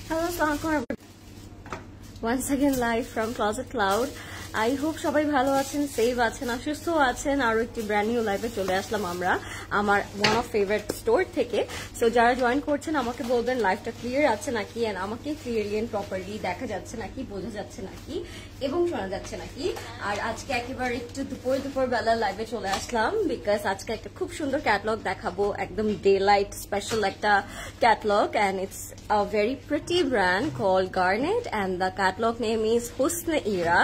Hello, Assalamualaikum. Once again live from Closet Cloud. I hope সবাই ভালো আছেন, save আছেন, সুস্থ আছেন। আরো একটি ব্র্যান্ড নিউ লাইভে চলে আসলাম আমরা আমার ওয়ান অফ ফেভারিট স্টোর থেকে। সো যারা জয়েন করছেন আমাকে বলবেন লাইভটা ক্লিয়ার আছে নাকি, এন্ড আমাকে ক্লিয়ারলি এন্ড প্রপারলি দেখা যাচ্ছে নাকি, বোঝা যাচ্ছে নাকি এবং শোনা যাচ্ছে নাকি। আর আজকে একেবারে একটু দুপুর বেলা লাইভে চলে আসলাম বিকজ আজকে একটা খুব সুন্দর ক্যাটালগ দেখাবো, একদম ডে লাইট স্পেশাল একটা catalogue, and it's a very pretty brand called Garnet and the catalogue name is Husne Ira.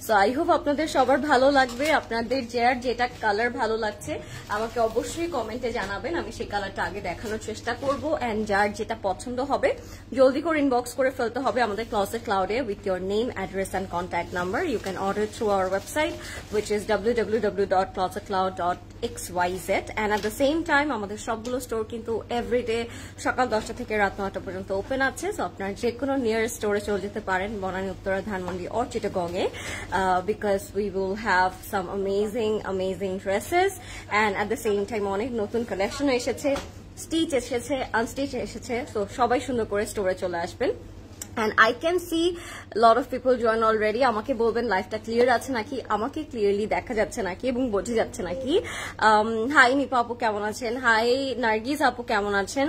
So I hope আপনাদের সবার ভালো লাগবে। আপনাদের যার যেটা কালার ভালো লাগছে আমাকে অবশ্যই কমেন্টে জানাবেন, আমি সেই কালারটা আগে দেখানোর চেষ্টা করবো। এন্ড যার যেটা পছন্দ হবে জলদি করে ইনবক্স করে ফেলতে হবে আমাদের ক্লজেট ক্লাউডে with your name, address and contact number. You can order through our website which is www.closetcloud.xyz, and at the same time আমাদের সবগুলো স্টোর কিন্তু এভরিডে সকাল 10টা থেকে রাত 9টা পর্যন্ত ওপেন আছে। সো আপনার যে কোনো নিয়ার স্টোরে চলে যেতে পারেন, Banani, Uttara, Dhanmondi or চিটাগংয়ে, because we will have some amazing dresses, and at the same time অনেক নতুন কালেকশন এসেছে, স্টিচ এসেছে, আনস্টিচ এসেছে। সো সবাই সুন্দর করে স্টোরে চলে আসবেন। And I can see a lot of people join already. আমাকে বলবেন লাইভটা ক্লিয়ার আছে নাকি, আমাকে ক্লিয়ারলি দেখা যাচ্ছে নাকি এবং বোঝা যাচ্ছে নাকি। হাই নিপা আপু কেমন আছেন, হাই নার্গিস আপু কেমন আছেন।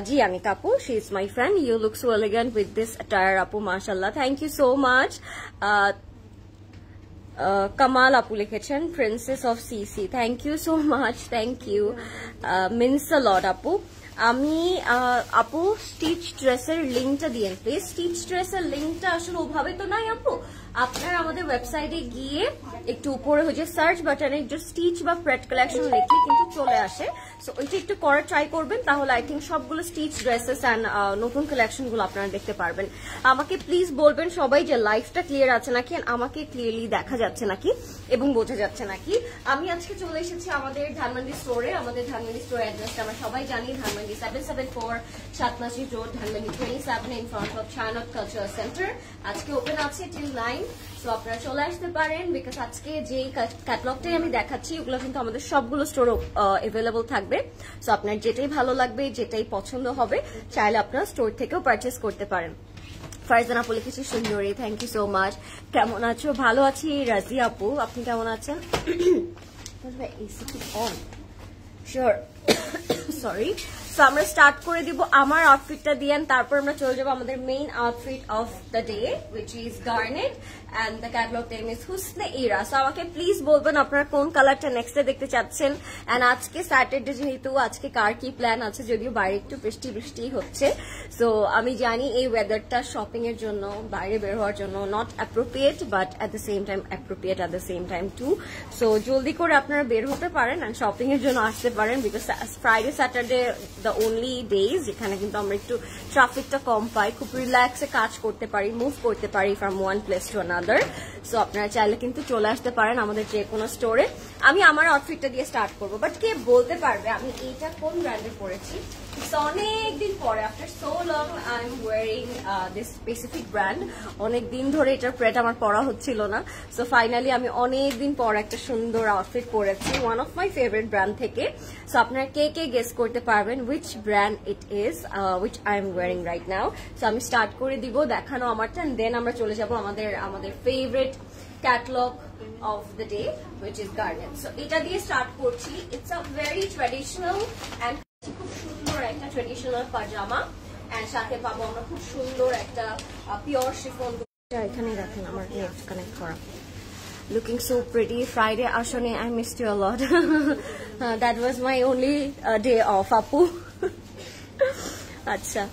জি আনিকা আপু, she is my friend, you look so elegant with this attire আপু, মাশাআল্লাহ, thank you so much. Kamal আপু লিখেছেন princess of CC, thank you so much, thank you, means a lot আপু। আমি আপু স্টিচ ড্রেসের লিঙ্কটা দিয়েন প্লিজ। স্টিচ ড্রেসের লিঙ্কটা আসলে ওভাবে তো নাই আপু, আপনার আমাদের ওয়েবসাইটে গিয়ে একটু উপরে হচ্ছে সার্চ বাটনে একটু স্টিচ বা প্রেড কালেকশন লিখলে কিন্তু চলে আসে। সো ওইটা একটু করে ট্রাই করবেন, তাহলে আই থিঙ্ক সবগুলো স্টিচ ড্রেসেস অ্যান্ড নতুন কালেকশন গুলো আপনারা দেখতে পারবেন। আমাকে প্লিজ বলবেন সবাই যে লাইভটা ক্লিয়ার আছে নাকি, আমাকে ক্লিয়ারলি দেখা যাচ্ছে নাকি এবং বোঝা যাচ্ছে নাকি। আমি আজকে চলে এসেছি আমাদের ধানমন্ডি স্টোরে। আমাদের ধানমন্ডি স্টোর অ্যাড্রেসটা আমরা সবাই জানি, ধানমন্ডি 774 সাতমাসি road, Dhanmondi 27 in front of Charnock Cultural Center। আজকে ওপেন আছে till 9। সো আপনারা চলে আসতে পারেন বিকজ আজকে যে ক্যাটালগটাই আমি দেখাচ্ছি ওগুলো কিন্তু আমাদের সবগুলো স্টোর অ্যাভেলেবল থাকবে। সো আপনার যেটাই ভালো লাগবে, যেটাই পছন্দ হবে, চাইলে আপনারা স্টোর থেকেও পারচেস করতে পারেন। ফারজানা আপু লিখেছি সুন্দরী, থ্যাংক ইউ সো মাচ। কেমন আছো? ভালো আছি। রাজি আপু আপনি কেমন আছেন? এসি কি অন? Sure, sorry. সো আমরা স্টার্ট করে দিব আমার আউটফিটটা দিয়ে, তারপর আমরা চলে যাবো আমাদের main outfit of the day, which is garnet and the catalogue name is Husne Ira. So আমাকে প্লিজ বলবেন আপনারা কোন কালারটা নেক্সটে দেখতে চাচ্ছেন। অ্যান্ড আজকে স্যাটারডে, যেহেতু আজকে কার কি প্ল্যান আছে, যদিও বাইরে একটু বৃষ্টি বৃষ্টি হচ্ছে। সো আমি জানি এই ওয়েদারটা শপিং এর জন্য, বাইরে বের হওয়ার জন্য not appropriate, but at the same time appropriate at the same time to. So জলদি করে আপনারা বের হতে পারেন অ্যান্ড শপিং এর জন্য আসতে পারেন, because Friday Saturday the only days যেখানে কিন্তু আমরা একটু ট্রাফিকটা কম পাই, খুব রিল্যাক্সে কাজ করতে পারি, মুভ করতে পারি from one place to another. So আপনারা চাইলে কিন্তু চলে আসতে পারেন আমাদের যে কোনো স্টোরে। আমি আমার আউটফিটটা দিয়ে স্টার্ট করবো, বাট কে বলতে পারবে আমি এইটা কোন ব্র্যান্ডের পরেছি? অনেকদিন পরে, after so long I am wiring this specific brand. অনেকদিন ধরে এটার প্রেট আমার পরা হচ্ছিল না, সো ফাইনালি আমি অনেকদিন পর একটা সুন্দর আউটফিট পরেছি one of my favourite brand থেকে। সো আপনারা কে কে গেস করতে পারবেন which brand it is which I am wearing right now. So আমি স্টার্ট করে দিব দেখানো আমারটা, and then আমরা চলে যাব আমাদের favourite catalogue of the day, which is Garnet. So এটা দিয়ে স্টার্ট করছি। It's a very traditional and খুব সুন্দর একটা ট্রেডিশনাল পাজামা, এন্ড সাথে পাবো আমরা খুব সুন্দর একটা পিওর শিফন। এখানে রাখেন আমার নেট কানেক্ট করা। Looking so pretty. Friday Ashone, I missed you a lot. That was my only day off, Apu. Acha.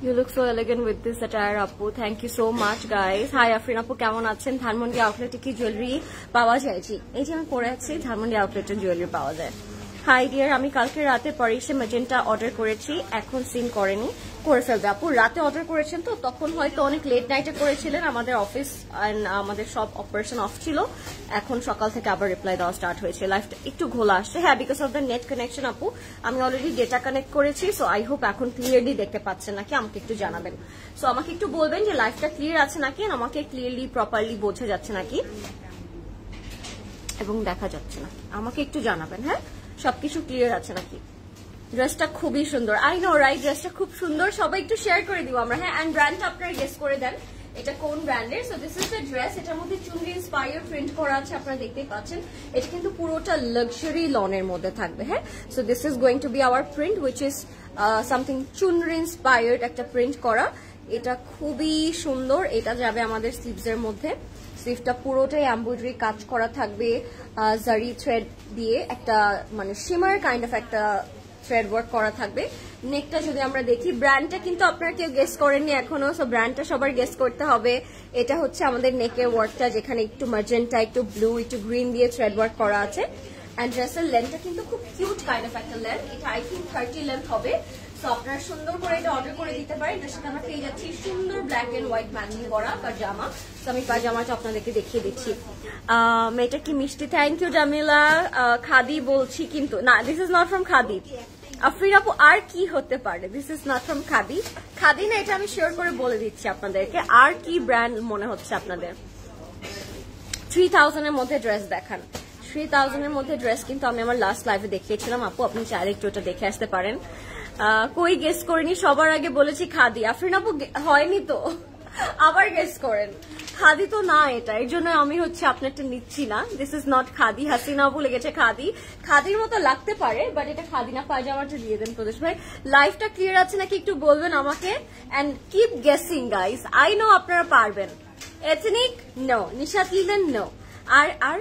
You look so elegant with this attire, Apu. Thank you so much, guys. Hi, Afrin Apu, কেমন আছেন? ধানমন্ডি আউটলেটে কি jewellery পাওয়া যায়? জি, এই যে আমি পরে আছি, ধানমন্ডি আউটলেটে জুয়েলারি পাওয়া যায়। হাই ডিয়ার, আমি কালকে রাতে প্যারিসে ম্যাজেন্টা অর্ডার করেছি, এখন সিন করেনি, করে ফেলবে। আপু রাতে অর্ডার করেছেন তো, তখন হয়তো অনেক লেট নাইটে করেছিলেন, আমাদের অফিস এন্ড আমাদের সব অপারেশন অফ ছিল। এখন সকাল থেকে আবার রিপ্লাই দেওয়া স্টার্ট হয়েছে, লাইফটা একটু ঘোলা আসছে। হ্যাঁ, because of the net connection আপু, আমি অলরেডি ডেটা কানেক্ট করেছি। সো আই হোপ এখন ক্লিয়ারলি দেখতে পাচ্ছেন নাকি, আমাকে একটু জানাবেন। সো আমাকে একটু বলবেন যে লাইফটা ক্লিয়ার আছে নাকি, আমাকে ক্লিয়ারলি প্রপারলি বোঝা যাচ্ছে নাকি এবং দেখা যাচ্ছে নাকি, আমাকে একটু জানাবেন। হ্যাঁ, সবকিছু ক্লিয়ার আছে নাকি? ড্রেসটা খুবই সুন্দর, আই নো রাইট, ড্রেসটা খুব সুন্দর, সবাই একটু শেয়ার করে দিব আমরা। হ্যাঁ, এন্ড ব্র্যান্ডটা আপনারা গেস করে দেন এটা কোন ব্র্যান্ডের। So this is the dress, এটার মধ্যে চুনরি ইন্সপায়ার প্রিন্ট করা আছে, আপনারা দেখতেই পাচ্ছেন। এটা কিন্তু পুরোটা লাক্সারি লনের মধ্যে থাকবে। হ্যাঁ, so this is going to be our print, which is something chunri inspired একটা প্রিন্ট করা। এটা খুবই সুন্দর, এটা যাবে আমাদের স্লিভস এর মধ্যে। স্লিভটা পুরোটাই এমব্রয়ডারি কাজ করা থাকবে, জারি থ্রেড দিয়ে একটা মানে শিমার কাইন্ড অফ একটা থ্রেড ওয়ার্ক করা থাকবে। নেকটা যদি আমরা দেখি, ব্র্যান্ডটা কিন্তু আপনারা কেউ গেস করেননি এখনো, সো ব্র্যান্ডটা সবার গেস করতে হবে। এটা হচ্ছে আমাদের নেকের ওয়ার্কটা, যেখানে একটু ম্যাজেন্টা, একটু ব্লু, একটু গ্রিন দিয়ে থ্রেড ওয়ার্ক করা আছে। এন্ড ড্রেসের লেন্থটা কিন্তু খুব কিউট কাইন্ড অফ একটা লেন্থ, এটা আই থিঙ্ক 30 লেন্থ হবে। সো আপনারা সুন্দর করে এটা অর্ডার করে দিতে পারেন। এটার সাথে আমরা পেয়ে যাচ্ছি সুন্দর ব্ল্যাক এন্ড হোয়াইট ম্যাচিং করা পাজামা। তো আমি পাজামাটা আপনাদেরকে দেখিয়ে দিচ্ছি। মেয়েটা কি মিষ্টি, থ্যাংক ইউ জামিলা। খাদি বলছি কিন্তু না, this is not from khadi. Afrin আপু, আর কি হতে পারে? This is not from khadi. Khadi না, এটা আমি শিওর করে বলে দিচ্ছি আপনাদেরকে। আর কি ব্র্যান্ড মনে হচ্ছে আপনাদের? 3000 এর মধ্যে ড্রেস দেখান। 3000 এর মধ্যে ড্রেস কিন্তু আমি আমার লাস্ট লাইভে দেখিয়েছিলাম আপু, আপনি চাইলে একটু ওটা দেখে আসতে পারেন। কই গেস করিনি, সবার আগে বলেছি খাদি। আফরিন আপু হয়নি তো, আবার গেস করেন। খাদি তো না এটা, এর জন্য আমি হচ্ছে আপনারটা নিচ্ছি না। This is not khadi. Hasina আপু লেগেছে খাদি, খাদির মতো লাগতে পারে, বাট এটা খাদি না। পায়জামাটা দিয়ে দেন প্রদেশ ভাই। লাইফটা ক্লিয়ার আছে নাকি একটু বলবেন আমাকে, and keep guessing guys, I know আপনারা পারবেন। Ethnic no, Nishat Linen no. আর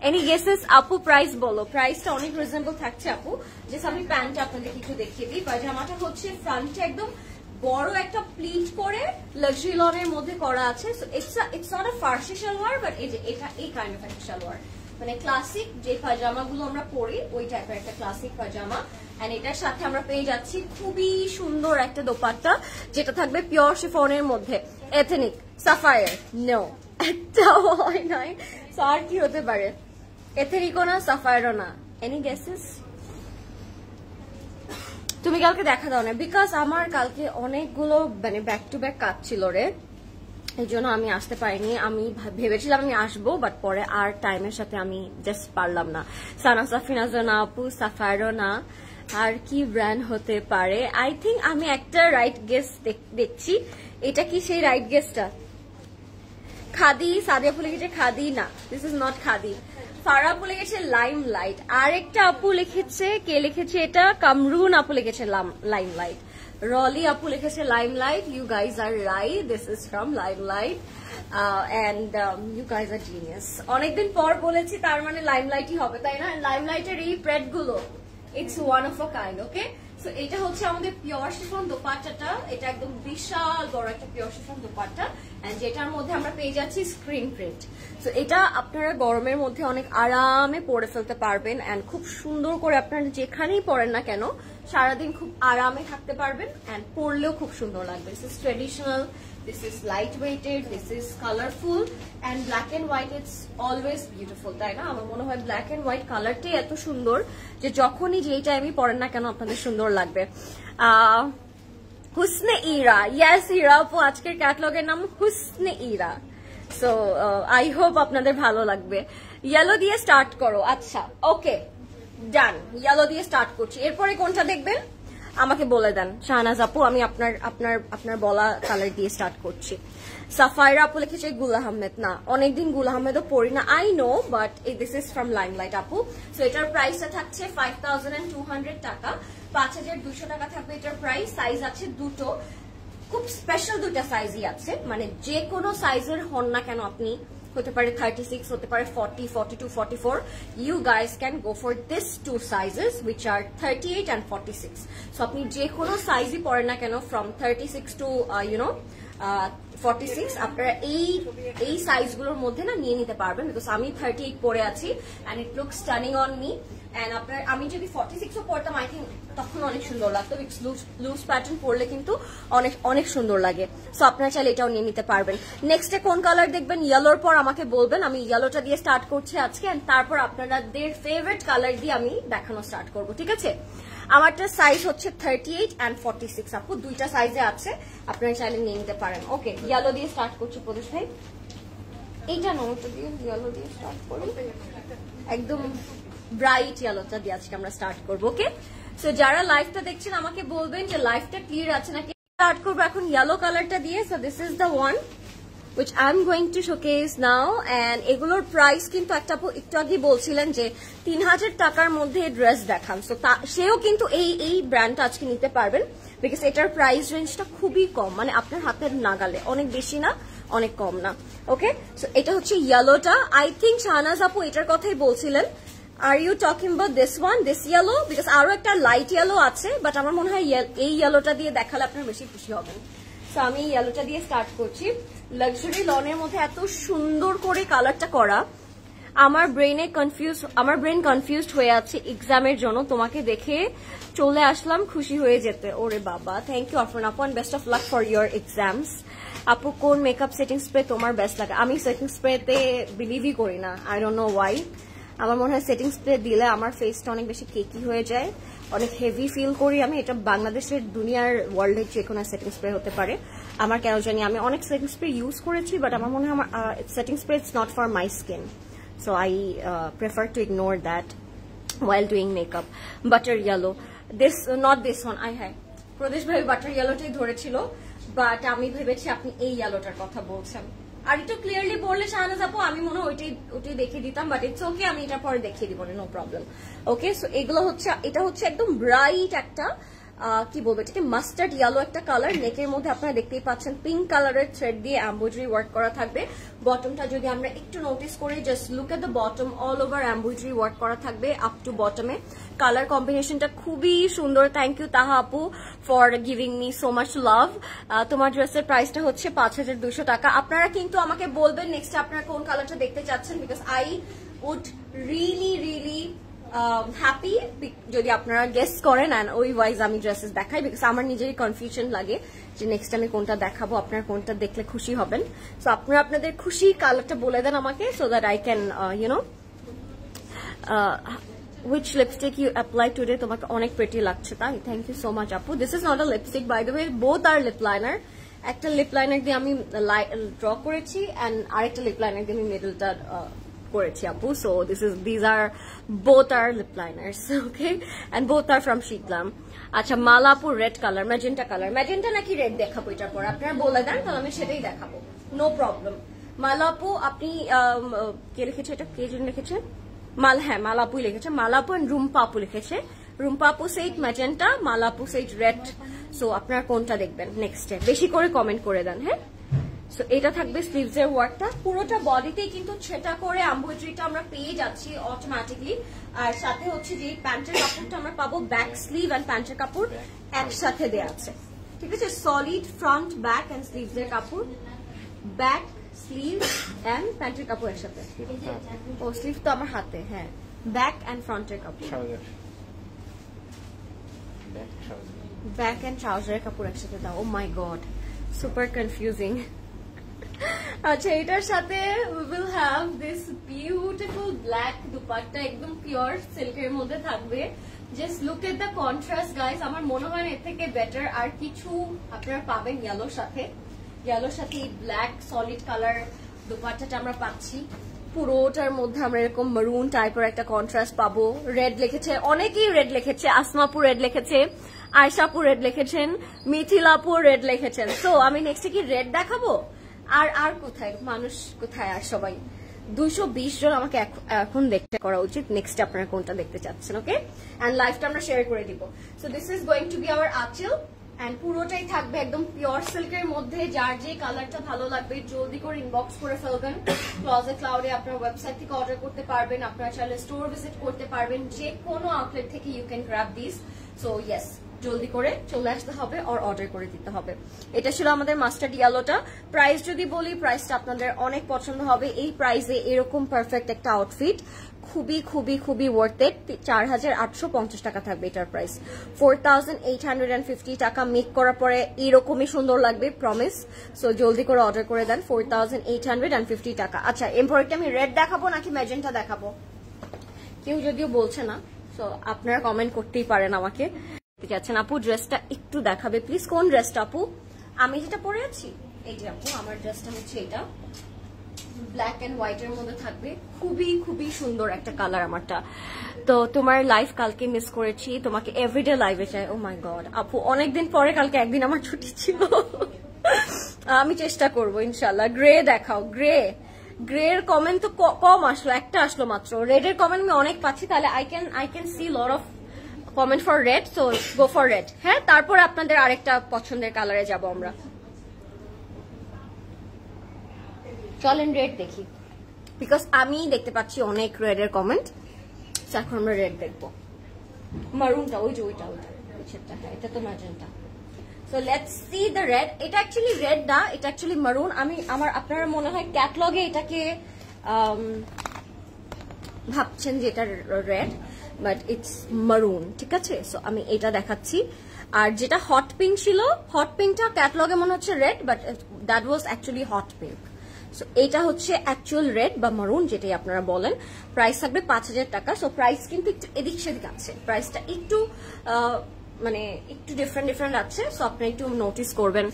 এনি গেসেস আপু? প্রাইস বলো, প্রাইসটা অনেক রিজনেবল থাকছে আপু। যে আমি প্যান্টটা আপনাদেরকে একটু দেখিয়ে দিই। পায়জামাটা হচ্ছে ফ্রন্টে একদম বড় একটা প্লিট করে লাক্সারি লনের মধ্যে করা আছে। So it's not a Farsi salwar, but এই যে এটা এই কাইন্ড অফ একটা সালোয়ার, মানে ক্লাসিক যে পাজামাগুলো আমরা পরি ওই টাইপের একটা ক্লাসিক পাজামা। এন্ড এটার সাথে আমরা পেয়ে যাচ্ছি খুবই সুন্দর একটা দোপাট্টা, যেটা থাকবে পিওর শিফনের মধ্যে। এথনিক সাফায়ার নো, একটাও হয় নাই। সো আর কি হতে পারে? এথেরিকও না, সাফায়ারও না। Any guesses? তুমি কালকে দেখা দাও না, বিকজ আমার কালকে অনেকগুলো মানে ব্যাক টু ব্যাক কাজ ছিল রে, এই জন্য আমি আসতে পারিনি। আমি ভেবেছিলাম আমি আসবো, বাট পরে আর টাইমের সাথে আমি জাস্ট পারলাম না। সানা সাফিনাজও না আপু, সাফায়ারও না। আর কি ব্র্যান্ড হতে পারে? আই থিঙ্ক আমি একটা রাইট গেস দেখছি। এটা কি সেই রাইট গেসটা? খাদি। সাদিয়া ফুলে গেছে খাদি না, দিস ইজ নট খাদি। ফারা আপু লিখেছে লাইম লাইট, আরেকটা আপু লিখেছে, কে লিখেছে এটা, কামরুন আপু লিখেছে লাইম লাইট, রলি আপু লিখেছে Lime Light. You guys are right, this is from Lime Light and you guys are genius. অনেকদিন পর বলেছি, তার মানে লাইম লাইটই হবে, তাই না? লাইম লাইটের এই প্রেড গুলো it's one of a kind. Okay, so এটা হচ্ছে আমাদের পিওর শিফন দোপাট্টাটা, এটা একদম বিশাল বড় একটা পিওর শিফন দোপাট্টা, এন্ড যেটার মধ্যে আমরা পেয়ে যাচ্ছি স্ক্রিন প্রিন্ট। সো এটা আপনারা গরমের মধ্যে অনেক আরামে পরে ফেলতে পারবেন, এন্ড খুব সুন্দর করে আপনারা যেখানেই পরেন না কেন সারাদিন খুব আরামে থাকতে পারবেন, এন্ড পরলেও খুব সুন্দর লাগবে। This is traditional, this is lightweighted, this is colorful, and black and white it's always beautiful, তাই না? আমার মনে হয় ব্ল্যাক এন্ড হোয়াইট কালারটাই এত সুন্দর যে যখনই যেই টাইমই পরেন না কেন আপনাদের সুন্দর লাগবে। হুসনে ইরা, ইয়েস ইরা আপু, আজকের ক্যাটালগের নাম Husne Ira. So I hope আপনাদের ভালো লাগবে। ইয়েলো দিয়ে স্টার্ট করো। আচ্ছা, ওকে, ডান, ইয়েলো দিয়ে স্টার্ট করছি। এরপরে কোনটা দেখবেন আমাকে বলে দেন শাহনাজ আপু, আমি আপনার বলা কালার দিয়ে স্টার্ট করছি। সাফায়রা আপু লিখেছে গুল আহমেদ, না অনেকদিন গুল আহমেদও পড়ি না, I know, but this is from limelight আপু। সো এটার প্রাইসটা থাকছে 5200 টাকা, 5200 টাকা থাকবে এটার প্রাইস। সাইজ আছে দুটো, খুব স্পেশাল দুটা সাইজই আছে, মানে যে কোনো সাইজের হন না কেন আপনি, হতে পারে 36, হতে পারে 40, 42, 44, you guys can go for this two sizes which are 38 and 46. So আপনি যে কোনো সাইজই পরেন না কেন from 36 to 46 আপনারা এই সাইজগুলোর মধ্যে না নিয়ে নিতে পারবেন, বিকজ আমি 38 পরে আছি and it looks stunning on me. And আপনার আমি যদি 46ও পরতাম আই থিঙ্ক তখন অনেক সুন্দর লাগতো, বিকজ লুজ প্যাটার্ন পরলে কিন্তু অনেক সুন্দর লাগে। সো আপনারা চাইলে এটাও নিয়ে নিতে পারবেন। নেক্সটে কোন কালার দেখবেন ইয়েলোর পর আমাকে বলবেন, আমি ইয়েলোটা দিয়ে স্টার্ট করছি আজকে, এন্ড তারপর আপনাদের ফেভারিট কালার দিয়ে আমি দেখানো স্টার্ট করব, ঠিক আছে? আমারটা সাইজ হচ্ছে 38 and 46 আপু, দুইটা সাইজে আছে, আপনারা চাইলে নিয়ে নিতে পারেন। ওকে, ইয়েলো দিয়ে স্টার্ট করছি প্রদেশ ভাই। এইটা নোটা দিয়ে ইয়েলো দিয়ে স্টার্ট করি, একদম ব্রাইট ইয়েলোটা দিয়ে আজকে আমরা স্টার্ট করবো। ওকে, সো যারা লাইভটা দেখছেন আমাকে বলবেন যে লাইভটা ক্লিয়ার আছে নাকি। স্টার্ট করবো এখন ইয়েলো কালারটা দিয়ে। So this is the one which I'm going to showcase now, and এগুলোর প্রাইস কিন্তু একটা একটু আগে বলছিলেন যে 3000 টাকার মধ্যে ড্রেস দেখান, সো সেও কিন্তু এই ব্র্যান্ডটা আজকে নিতে পারবেন, বিকজ এটার প্রাইস রেঞ্জটা খুবই কম, মানে আপনার হাতের নাগালে, অনেক বেশি না অনেক কম না। ওকে, সো এটা হচ্ছে ইয়েলোটা, আই থিঙ্ক শাহনাজ আপু এটার কথাই বলছিলেন। Are you talking about this one, this yellow? Because আরো একটা লাইট ইয়েলো আছে, বাট আমার মনে হয় এই ইয়েলোটা দিয়ে দেখালে আপনারা বেশি খুশি হবেন। সো আমি ইয়েলোটা দিয়ে স্টার্ট করছি। লাক্সারি লনের মধ্যে এত সুন্দর করে কালারটা করা, আমার ব্রেন কনফিউজড হয়ে আছে এক্সামের জন্য, তোমাকে দেখে চলে আসলাম খুশি হয়ে যেতে। ওরে বাবা, থ্যাংক ইউ আফরান আপু, best of luck for your exams. আপু কোন মেকআপ সেটিং স্প্রে তোমার বেস্ট লাগে? আমি সেটিং স্প্রেতে বিলিভই করি না, আই ডোন্ট নো ওয়াই। আমার মনে হয় সেটিং স্প্রে দিলে আমার ফেসটা অনেক বেশি কেকি হয়ে যায়, অনেক হেভি ফিল করি আমি। এটা বাংলাদেশের দুনিয়ার ওয়ার্ল্ডের যে কোনো সেটিং স্প্রে হতে পারে, আমার কেন জানি আমি অনেক সেটিং স্প্রে ইউজ করেছি, বাট আমার মনে হয় আমার setting spray it's not for my skin, so I prefer to ignore that while doing makeup. Butter yellow, not this one. প্রদেশ ভাই বাটার ইয়েলোটাই ধরেছিল, বাট আমি ভেবেছি আপনি এই ইয়েলোটার কথা বলছেন। আর একটু ক্লিয়ারলি বললে শাহনাজ আপু আমি মনে হয় ওইটাই দেখিয়ে দিতাম, বাট ইটস ওকে, আমি এটা পরে দেখিয়ে দিব, নো প্রবলেম। ওকে, সো এগুলো হচ্ছে, এটা হচ্ছে একদম ব্রাইট একটা কি বলবো এটাকে, মাস্টার্ড ইয়েলো একটা কালার। নেকের মধ্যে আপনারা দেখতেই পাচ্ছেন পিঙ্ক কালারের থ্রেড দিয়ে এমব্রয়ডারি ওয়ার্ক করা থাকবে। বটমটা যদি আমরা একটু নোটিস করি, just look at the bottom, all over embroidery work করা থাকবে আপ টু বটমে। কালার কম্বিনেশনটা খুবই সুন্দর। থ্যাংক ইউ তাহা আপু for giving me so much love. তোমার ড্রেসের প্রাইসটা হচ্ছে 5200 টাকা। আপনারা কিন্তু আমাকে বলবেন নেক্সট আপনারা কোন কালারটা দেখতে চাচ্ছেন, because I would really happy যদি আপনারা গেস করেন, অ্যান্ড ওই ওয়াইজ আমি ড্রেসেস দেখাই, বিকজ আমার নিজেরই কনফিউশন লাগে যে নেক্সট আমি কোনটা দেখাবো, আপনারা কোনটা দেখলে খুশি হবেন। সো আপনারা আপনাদের খুশি কালারটা বলে দেন আমাকে, so that I can which lipstick you apply today, তোমাকে অনেক প্রিটি লাগছে তাই, থ্যাংক ইউ সো মাচ আপু। This is not a lipstick by the way, both are lip liner. একটা লিপ লাইনার দিয়ে আমি ড্র করেছি, অ্যান্ড আরেকটা লিপ লাইনার দিয়ে আমি মিডলটা করেছি আপু। So these are both are lip liners, okay, and both are from Shiglam. আচ্ছা, মালা আপু red colour, magenta colour, magenta নাকি রেড দেখাবো এটার পর, আপনারা বলে দেন তাহলে আমি সেটাই দেখাবো, নো প্রবলেম। মালা আপু আপনি কে লিখেছে এটা, কে জন লিখেছে? হ্যাঁ মালাপুই লিখেছে, মালাপু এন্ড রুম্পা আপু লিখেছে। রুম্পা আপু সেইট ম্যাজেন্টা, মালাপু সেইট রেড। সো আপনারা কোনটা দেখবেন নেক্সটে বেশি করে কমেন্ট করে দেন। হ্যাঁ, সো এটা থাকবে স্লিভস এর ওয়ার্কটা, পুরোটা বডিতেই কিন্তু সেটা করে এমব্রয়ডারিটা আমরা পেয়ে যাচ্ছি অটোমেটিকলি। আর সাথে হচ্ছে যে প্যান্টের কাপড়টা আমরা পাবো ব্যাক স্লিভ এন্ড প্যান্টের কাপড় একসাথে দেয়া আছে, ঠিক আছে। Solid front back end sleeves এর কাপড়, ব্যাক স্লিভ এন্ড প্যান্টের কাপড় একসাথে। ও স্লিভ তো আমার হাতে, হ্যাঁ ব্যাক এন্ড ফ্রন্টের কাপড়, ব্যাক এন্ড ট্রাউজারের কাপড় একসাথে দাও। ও মাই গড, সুপার কনফিউজিং। আচ্ছা, এটার সাথে we will have this beautiful black dupatta, একদম পিওর সিল্কের মধ্যে থাকবে। Just look at the contrast guys, আমার মনে হয় এর থেকে বেটার আর কিছু আপনারা পাবেন ইয়েলোর সাথে। ইয়েলোর সাথে ব্ল্যাক সলিড কালার দুপাট্টাটা আমরা পাচ্ছি, পুরোটার মধ্যে আমরা এরকম মারুন টাইপের একটা কন্ট্রাস্ট পাবো। রেড লিখেছে, অনেকেই রেড লিখেছে, আসমাপু রেড লিখেছে, আয়শাপু রেড লিখেছেন, মিথিলাপু রেড লিখেছেন। তো আমি নেক্সটে কি রেড দেখাবো? আর কোথায় মানুষ, কোথায় আর সবাই 220 জন আমাকে এখন দেখতে করা উচিত। নেক্সট আপনারা কোনটা দেখতে চাচ্ছেন? ওকে, এন্ড লাইভটা আমরা শেয়ার করে দিব। So this is going to be hour আঁচল এন্ড পুরোটাই থাকবে একদম পিওর সিল্কের মধ্যে। যার যে কালারটা ভালো লাগবে জলদি করে ইনবক্স করে ফেলবেন। ক্লজেট ক্লাউডে আপনার ওয়েবসাইট থেকে অর্ডার করতে পারবেন, আপনারা চাইলে স্টোর ভিজিট করতে পারবেন, যে কোনো আউটলেট থেকে you can grab this. So yes, জলদি করে চলে আসতে হবে আর অর্ডার করে দিতে হবে। এটা ছিল আমাদের মাস্টার্ড ইয়েলোটা। প্রাইস যদি বলি, প্রাইসটা আপনাদের অনেক পছন্দ হবে। এই প্রাইসে এরকম পারফেক্ট একটা আউটফিট খুবই খুবই খুবই ওয়ার্থ ইট। 4850 টাকা থাকবে এটার প্রাইস। 4850 টাকা মেক করার পরে এরকমই সুন্দর লাগবে, প্রমিস। সো জলদি করে অর্ডার করে দেন। 4850 টাকা। আচ্ছা, এমব্রয়ডারি আমি রেড দেখাবো নাকি ম্যাজেন্টা দেখাবো? কেউ যদিও বলছে না, সো আপনারা কমেন্ট করতেই পারেন আমাকে। যাচ্ছেন আপু, ড্রেসটা একটু দেখাবে প্লিজ। কোন ড্রেসটা আপু? আমি যেটা পরে আছি এই যে আপু, আমার ড্রেসটা হচ্ছে এটা, ব্ল্যাক এন্ড হোয়াইট এর মধ্যে থাকবে। খুবই খুবই সুন্দর একটা কালার আমারটা। তো তোমার লাইভ কালকে মিস করেছি, তোমাকে এভরিডে লাইভে চাই। ও মাই গড আপু, অনেকদিন পরে, কালকে একদিন আমার ছুটি ছিল। আমি চেষ্টা করবো ইনশাল্লাহ। গ্রে দেখাও, গ্রে। গ্রে এর কমেন্ট তো কম আসলো, একটা আসলো মাত্র। রেড এর কমেন্ট আমি অনেক পাচ্ছি, তাহলে I can see lot of comment for red, so go for red. হ্যাঁ, তারপর আপনাদের আরেকটা পছন্দের কালারে যাব আমরা। চলেন রেড দেখি, বিকজ আমি দেখতে পাচ্ছি অনেক রেড এর কমেন্ট। এখন আমরা রেড দেখবো। মারুনটা, ওই যে ওইটা, হ্যাঁ এটা তো magenta. So let's see the red. এটা অ্যাকচুয়ালি রেড না, এটা অ্যাকচুয়ালি মারুন। আপনারা মনে হয় ক্যাটলগে এটাকে ভাবছেন যে এটা রেড, বাট ইটস মারুন, ঠিক আছে। সো আমি এটা দেখাচ্ছি। আর যেটা হট পিঙ্ক ছিল, হট পিঙ্কটা ক্যাটলগে মনে হচ্ছে red, but that was actually hot pink. So এটা হচ্ছে অ্যাকচুয়াল রেড বা মারুন, যেটাই আপনারা বলেন। প্রাইস থাকবে 5000 টাকা। সো প্রাইস কিন্তু একটু এদিক সেদিক আছে, প্রাইসটা একটু মানে একটু ডিফারেন্ট আছে। সো আপনারা একটু নোটিস করবেন।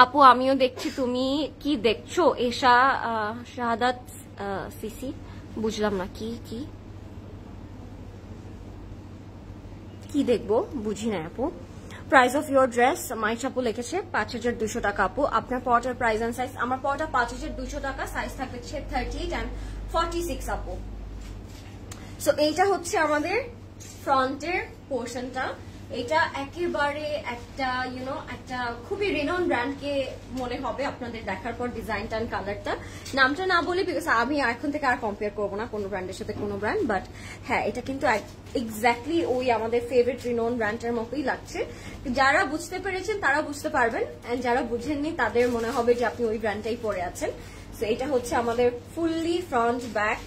আপু আমিও দেখছি, তুমি কি দেখছো? এশা শাহাদাত সিসি, বুঝলাম না কি কি কি দেখবো, বুঝি না আপু। Price of your dress Maisha আপু লিখেছে 5200 টাকা। আপু আপনার পরটার প্রাইস এন্ড সাইজ? আমার পরটা 5200 টাকা, সাইজ থাকবে 38 and 46 আপু। সো এইটা হচ্ছে আমাদের ফ্রন্টের পোর্শনটা। এটা একেবারে একটা একটা খুবই রিনাউন ব্র্যান্ডকে মনে হবে আপনাদের দেখার পর, ডিজাইনটা এন্ড কালারটা। নামটা না বলি বিকজ আমি এখন থেকে আর কম্পেয়ার করবো না কোনো ব্র্যান্ডের সাথে কোনো ব্র্যান্ড, বাট হ্যাঁ এটা কিন্তু এক্স্যাক্টলি ওই আমাদের ফেভারিট রিনাউন ব্র্যান্ডের মতোই লাগছে। যারা বুঝতে পেরেছেন তারা বুঝতে পারবেন, এন্ড যারা বুঝেননি তাদের মনে হবে যে আপনি ওই ব্র্যান্ডটাই পরে আছেন। সো এটা হচ্ছে আমাদের ফুললি ফ্রন্ট ব্যাক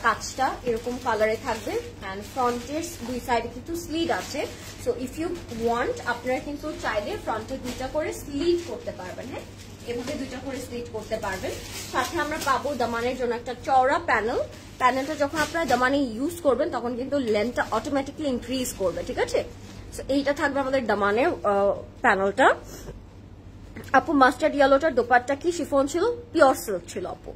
কাজটা এরকম কালারে থাকবে, এন্ড ফ্রন্টের দুই সাইডে কিন্তু স্লিট আছে। সো ইফ ইউ ওয়ান্ট আপনারা কিন্তু চাইলে ফ্রন্টে দুইটা করে স্লিট করতে পারবেন। হ্যাঁ, এভাবে দুইটা করে স্লিট করতে পারবেন। সাথে আমরা পাবো দামানের জন্য একটা চওড়া প্যানেল। প্যানেলটা যখন আপনারা দামানে ইউজ করবেন তখন কিন্তু লেন্থটা অটোমেটিকলি ইনক্রিজ করবে, ঠিক আছে। সো এইটা থাকবে আমাদের দামানের প্যানেলটা। আপু মাস্টার্ড ইয়েলোটার দোপাট্টা কি শিফন ছিল? পিওর সিল্ক ছিল আপু।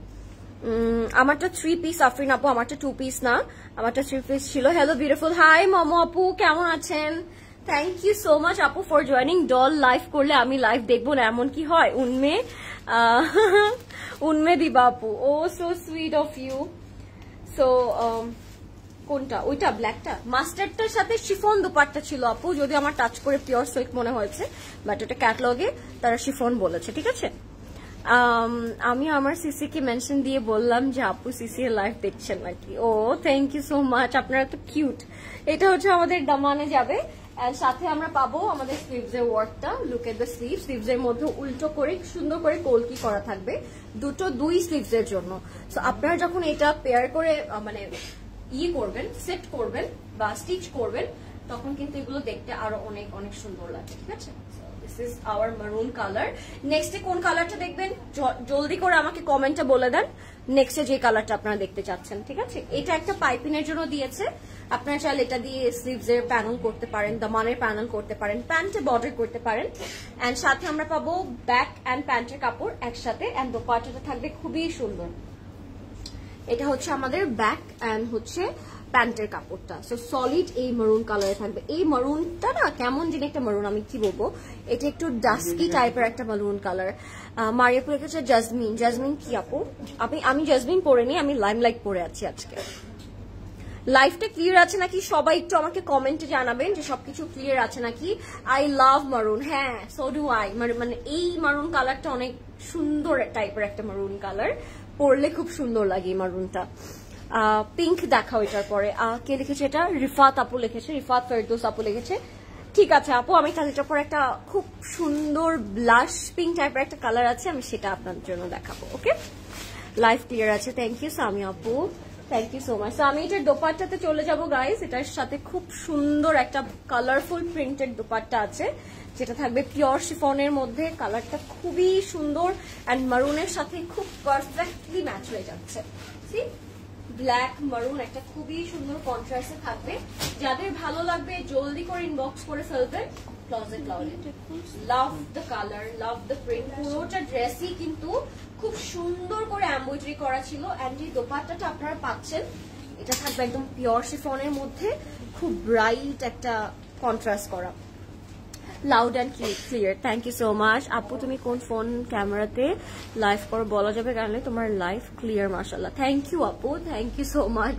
আমারটা 3 পিস। আফরিন আপু আমারটা 2 পিস না, আমারটা 3 পিস ছিল। হ্যালো বিউটিফুল, হাই মোমো আপু, কেমন আছেন? থ্যাংক ইউ সো মাচ আপু ফর জয়নিং। ডল লাইভ করলে আমি লাইভ দেখবো না এমন কি হয়? উন্মে দিবা আপু, oh so sweet of you. So কোনটা? ওইটা ব্ল্যাকটা? মাস্টার্ডটার সাথে শিফন দুপাট্টা ছিল আপু, যদি আমার টাচ করে পিওর সিল্ক মনে হয়েছে, বাট ওটা ক্যাটালগে তারা শিফন বলেছে, ঠিক আছে? আমি আমার সিসিকে মেনশন দিয়ে বললাম যে আপু সিসি এর লাইভ দেখছেন নাকি। ও থ্যাংক ইউ সো মাচ, আপনারা তো কিউট। এটা হচ্ছে আমাদের দামানে যাবে, এন্ড সাথে আমরা পাবো আমাদের স্লিভস এর ওয়ার্কটা। Look at the sleeve, sleeves এর মধ্যে উল্টো করে সুন্দর করে কলকি করা থাকবে, দুই স্লিভস এর জন্য। সো আপনারা যখন এটা পেয়ার করে মানে করবেন, সেট করবেন বা স্টিচ করবেন, তখন কিন্তু এগুলো দেখতে আরো অনেক অনেক সুন্দর লাগে, ঠিক আছে? দিস ইজ আওয়ার মারুন কালার। নেক্সটে কোন কালারটা দেখবেন জলদি করে আমাকে কমেন্টে বলে দেন, নেক্সটে যে কালারটা আপনারা দেখতে চাচ্ছেন, ঠিক আছে? এটা একটা পাইপিনের জন্য দিয়েছে, আপনারা চাইলে এটা দিয়ে স্লিভস এর প্যানেল করতে পারেন, দামানের প্যানেল করতে পারেন, প্যান্টে বর্ডার করতে পারেন। এন্ড সাথে আমরা পাবো ব্যাক এন্ড প্যান্টের কাপড় একসাথে, এন্ড দোপাট্টাটা থাকবে খুবই সুন্দর। এটা হচ্ছে আমাদের ব্যাক এন্ড হচ্ছে প্যান্টের কাপড়টা। সো সলিড এই মারুন কালারে থাকবে। এই মারুনটা না কেমন যিনি একটা মারুন, আমি কি বলবো, এটা একটু ডাস্কি টাইপের একটা মারুন কালার। মারিয়াপু লিখেছে জাজমিন। জাজমিন কি আপু? আমি জাজমিন পরে আমি লাইমলাইট পরে আছি আজকে। লাইফটা ক্লিয়ার আছে নাকি সবাই একটু আমাকে কমেন্টে জানাবেন যে সবকিছু ক্লিয়ার আছে নাকি। আই লাভ মারুন, হ্যাঁ সো ডু আই। মানে এই মারুন কালারটা অনেক সুন্দর টাইপের একটা মারুন কালার, পরলে খুব সুন্দর লাগে এই মারুনটা। পিঙ্ক দেখাও এটার পরে। কে লিখেছে এটা? রিফাত আপু লিখেছে, রিফাত ফেরদৌস আপু লিখেছে। ঠিক আছে আপু, আমি তাহলে এটার পরে একটা খুব সুন্দর ব্লাশ পিঙ্ক টাইপের একটা কালার আছে, আমি সেটা আপনার জন্য দেখাবো। ওকে, লাইফ ক্লিয়ার আছে। থ্যাংক ইউ সামি আপু, থ্যাংক ইউ সো মাচ। আমি এটার দোপাট্টাতে চলে যাবো গাইস। এটার সাথে খুব সুন্দর একটা কালারফুল প্রিন্টেড দোপাট্টা আছে, যেটা থাকবে পিওর শিফনের মধ্যে। কালারটা খুবই সুন্দর এন্ড মারুনের সাথে খুব পারফেক্টলি ম্যাচ হয়ে যাচ্ছে। সি, ব্ল্যাক মারুন একটা খুবই সুন্দর কন্ট্রাস্টে থাকবে। যাদের ভালো লাগবে জলদি করে ইনবক্স করে ফেলবেন। ক্লোজেট ক্লাউডে love the colour, love the print. পুরোটা ড্রেসই কিন্তু খুব সুন্দর করে এমব্রয়ডারি করা ছিল। এন্ড এই দোপাট্টাটা আপনারা পাচ্ছেন, এটা থাকবে একদম পিওর শিফনের মধ্যে, খুব ব্রাইট একটা কন্ট্রাস্ট করা। Loud and clear, thank you so much আপু। তুমি কোন ফোন ক্যামেরাতে লাইভ করো বলা যাবে, কারণ তোমার লাইভ ক্লিয়ার মাশাআল্লাহ। থ্যাংক ইউ আপু, thank you so much.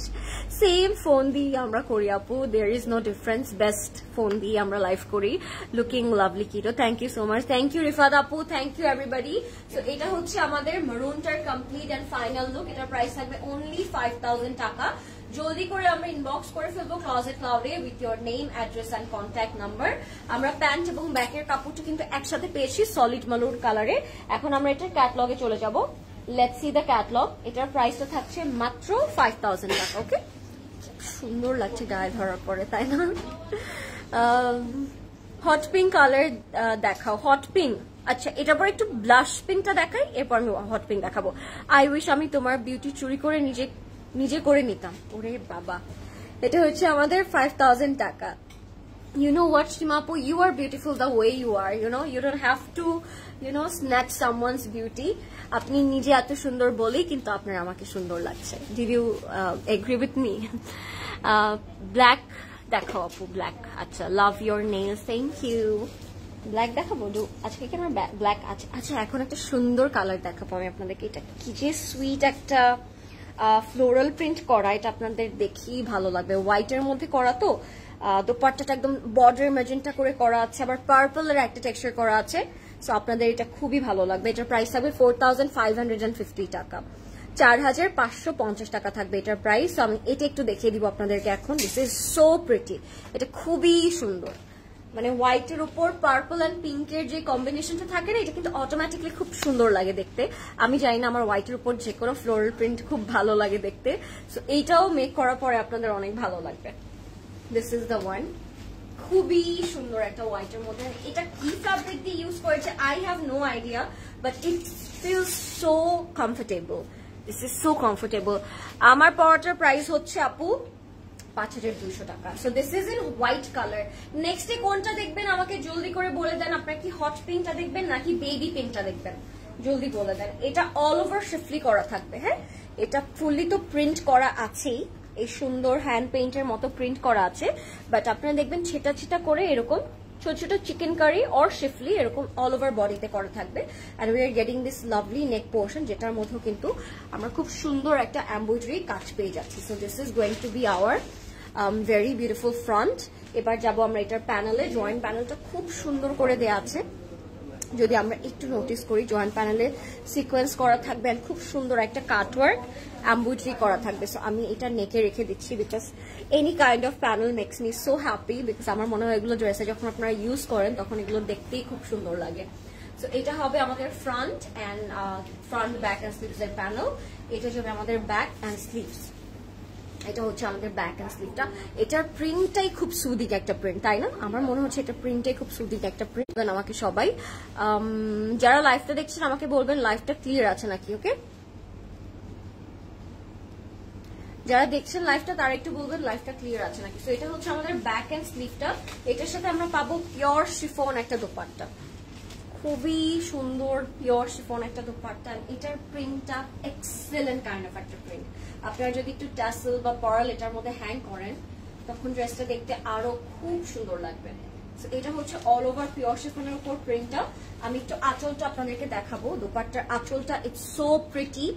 Same phone দিয়ে আমরা করি আপু, there is no difference. Best phone দিয়ে আমরা লাইভ করি। লুকিং লাভলি কিটো, thank you so much. Thank you Rifat আপু, থ্যাংক ইউ এভরিবডি। সো এটা হচ্ছে আমাদের মারুনটার কমপ্লিট অ্যান্ড ফাইনাল লুক। এটার প্রাইস থাকবে অনলি 5000 টাকা। জলদি করে আমরা ইনবক্স করে ফেলবো ক্লোজেট ক্লাউডে with your name, address and contact number. আমরা প্যান্ট এবং ব্যাকের কাপড়টা কিন্তু একসাথে পেয়েছি সলিড মারুন কালারে। এখন আমরা এটার ক্যাটলগে চলে যাব। Let's see the catalogue. এটার প্রাইসটা থাকছে মাত্র 5000 টাকা। ওকে, সুন্দর লাগছে গায়ে ধরার পরে, তাই না? হট পিঙ্ক কালার দেখাও। হট পিঙ্ক, আচ্ছা এটার পর একটু ব্লাশ পিঙ্কটা দেখাই, এরপর আমি হট পিঙ্ক দেখাবো। আই উইশ আমি তোমার বিউটি চুরি করে নিজে করে নিতাম। ওরে বাবা, এটা হচ্ছে আমাদের 5000 টাকা। You know what, Shimapu, you are beautiful the way you are, you don't have to snatch someone's beauty. আপনি নিজে এত সুন্দর বলেই কিন্তু আপনার আমাকে সুন্দর লাগছে। Did you agree with me? Black দেখাও আপু, ব্ল্যাক। আচ্ছা, love your nails, thank you. Black দেখাবো আজকে কেন? ব্ল্যাক আছে। আচ্ছা, এখন একটা সুন্দর কালার দেখাবো আমি আপনাদেরকে। এটা কি যে সুইট একটা ফ্লোরাল প্রিন্ট করা, এটা আপনাদের দেখি ভালো লাগবে। হোয়াইটের মধ্যে করা তো, দোপাট্টাটা একদম বর্ডার ম্যাজেন্টা করে করা আছে, আবার পার্পল এর একটা টেক্সচার করা আছে। সো আপনাদের এটা খুবই ভালো লাগবে। এটার প্রাইস থাকবে 4550 টাকা, 4550 টাকা থাকবে এটার প্রাইস। আমি এটা একটু দেখিয়ে দিব আপনাদেরকে এখন। দিস ইজ সো প্রিটি, এটা খুবই সুন্দর। মানে হোয়াইটের উপর পার্পল এন্ড পিঙ্কের যে কম্বিনেশনটা থাকে না, এটা কিন্তু অটোমেটিকলি খুব সুন্দর লাগে দেখতে। আমি জানি না, আমার হোয়াইটের উপর যে কোনো ফ্লোরাল প্রিন্ট খুব ভালো লাগে দেখতে। সো এইটাও মেক করার পরে আপনাদের অনেক ভালো লাগবে। দিস ইজ দ্য ওয়ান, খুবই সুন্দর একটা হোয়াইটের মধ্যে। এটা কি ফ্যাব্রিক দিয়ে ইউজ করেছে I have no idea, but it feels so comfortable. This is so comfortable. আমার পরাটার প্রাইস হচ্ছে আপু 5200 টাকা। So this is in white colour. Next day কোনটা দেখবেন আমাকে জলদি করে বলে দেন। আপনারা কি হট পিঙ্কটা দেখবেন নাকি বেবি পিঙ্কটা দেখবেন? জলদি বলে দেন। এটা অল ওভার শিফলি করা থাকবে। হ্যাঁ, এটা ফুললি তো প্রিন্ট করা আছেই, এই সুন্দর হ্যান্ড পেইন্টের মতো প্রিন্ট করা আছে, বাট আপনারা দেখবেন ছিটা ছিটা করে এরকম ছোট ছোট চিকেন কারি অর শিফলি এরকম অল ওভার বডিতে করা থাকবে। And we are getting this lovely neck portion, যেটার মধ্যেও কিন্তু আমরা খুব সুন্দর একটা এমব্রয়ডারি কাজ পেয়ে যাচ্ছি। So this is going to be hour very beautiful front. এবার যাবো আমরা এটার প্যানেলে। জয়েন্ট প্যানেলটা খুব সুন্দর করে দেওয়া আছে, যদি আমরা একটু নোটিস করি জয়েন্ট প্যানেলে সিকোয়েন্স করা থাকবে আর খুব সুন্দর একটা কাটওয়ার্ক এমব্রয়ডারি করা থাকবে। সো আমি এটা নেকে রেখে দিচ্ছি because any kind of panel makes me so happy, because আমার মনে হয় এগুলো ড্রেসে যখন আপনারা ইউজ করেন তখন এগুলো দেখতেই খুব সুন্দর লাগে। সো এটা হবে আমাদের front and front back and sleeves এর প্যানেল। এটা হবে আমাদের ব্যাক অ্যান্ড স্লিভস। এটা হচ্ছে আমাদের ব্যাক অ্যান্ড স্লিভটা। এটার প্রিন্টটাই খুব সুদিক একটা প্রিন্ট, তাই না? আমার মনে হচ্ছে এটা প্রিন্টটাই খুব সুদিক একটা প্রিন্ট। আমাকে সবাই যারা লাইভটা দেখছেন আমাকে বলবেন লাইভটা ক্লিয়ার আছে নাকি। ওকে, যারা দেখছেন লাইভটা তারা একটু বলবেন লাইভটা ক্লিয়ার আছে নাকি। তো এটা হচ্ছে আমাদের ব্যাক অ্যান্ড স্লিভটা। এটার সাথে আমরা পাবো পিওর শিফন একটা দোপাট্টা, খুবই সুন্দর পিওর শিফন একটা দোপাট্টা। এটার প্রিন্টটা এক্সেলেন্ট কাইন্ড অফ একটা প্রিন্ট। আপনারা যদি একটু টাসেল বা পার্ল এটার মধ্যে হ্যাং করেন তখন ড্রেসটা দেখতে আরো খুব সুন্দর লাগবে। এটা হচ্ছে অল ওভার পিওর শিফনের উপর প্রিন্টটা। আমি একটু আঁচলটা আপনাদেরকে দেখাবো। দোপাট্টার আঁচলটা it's so pretty,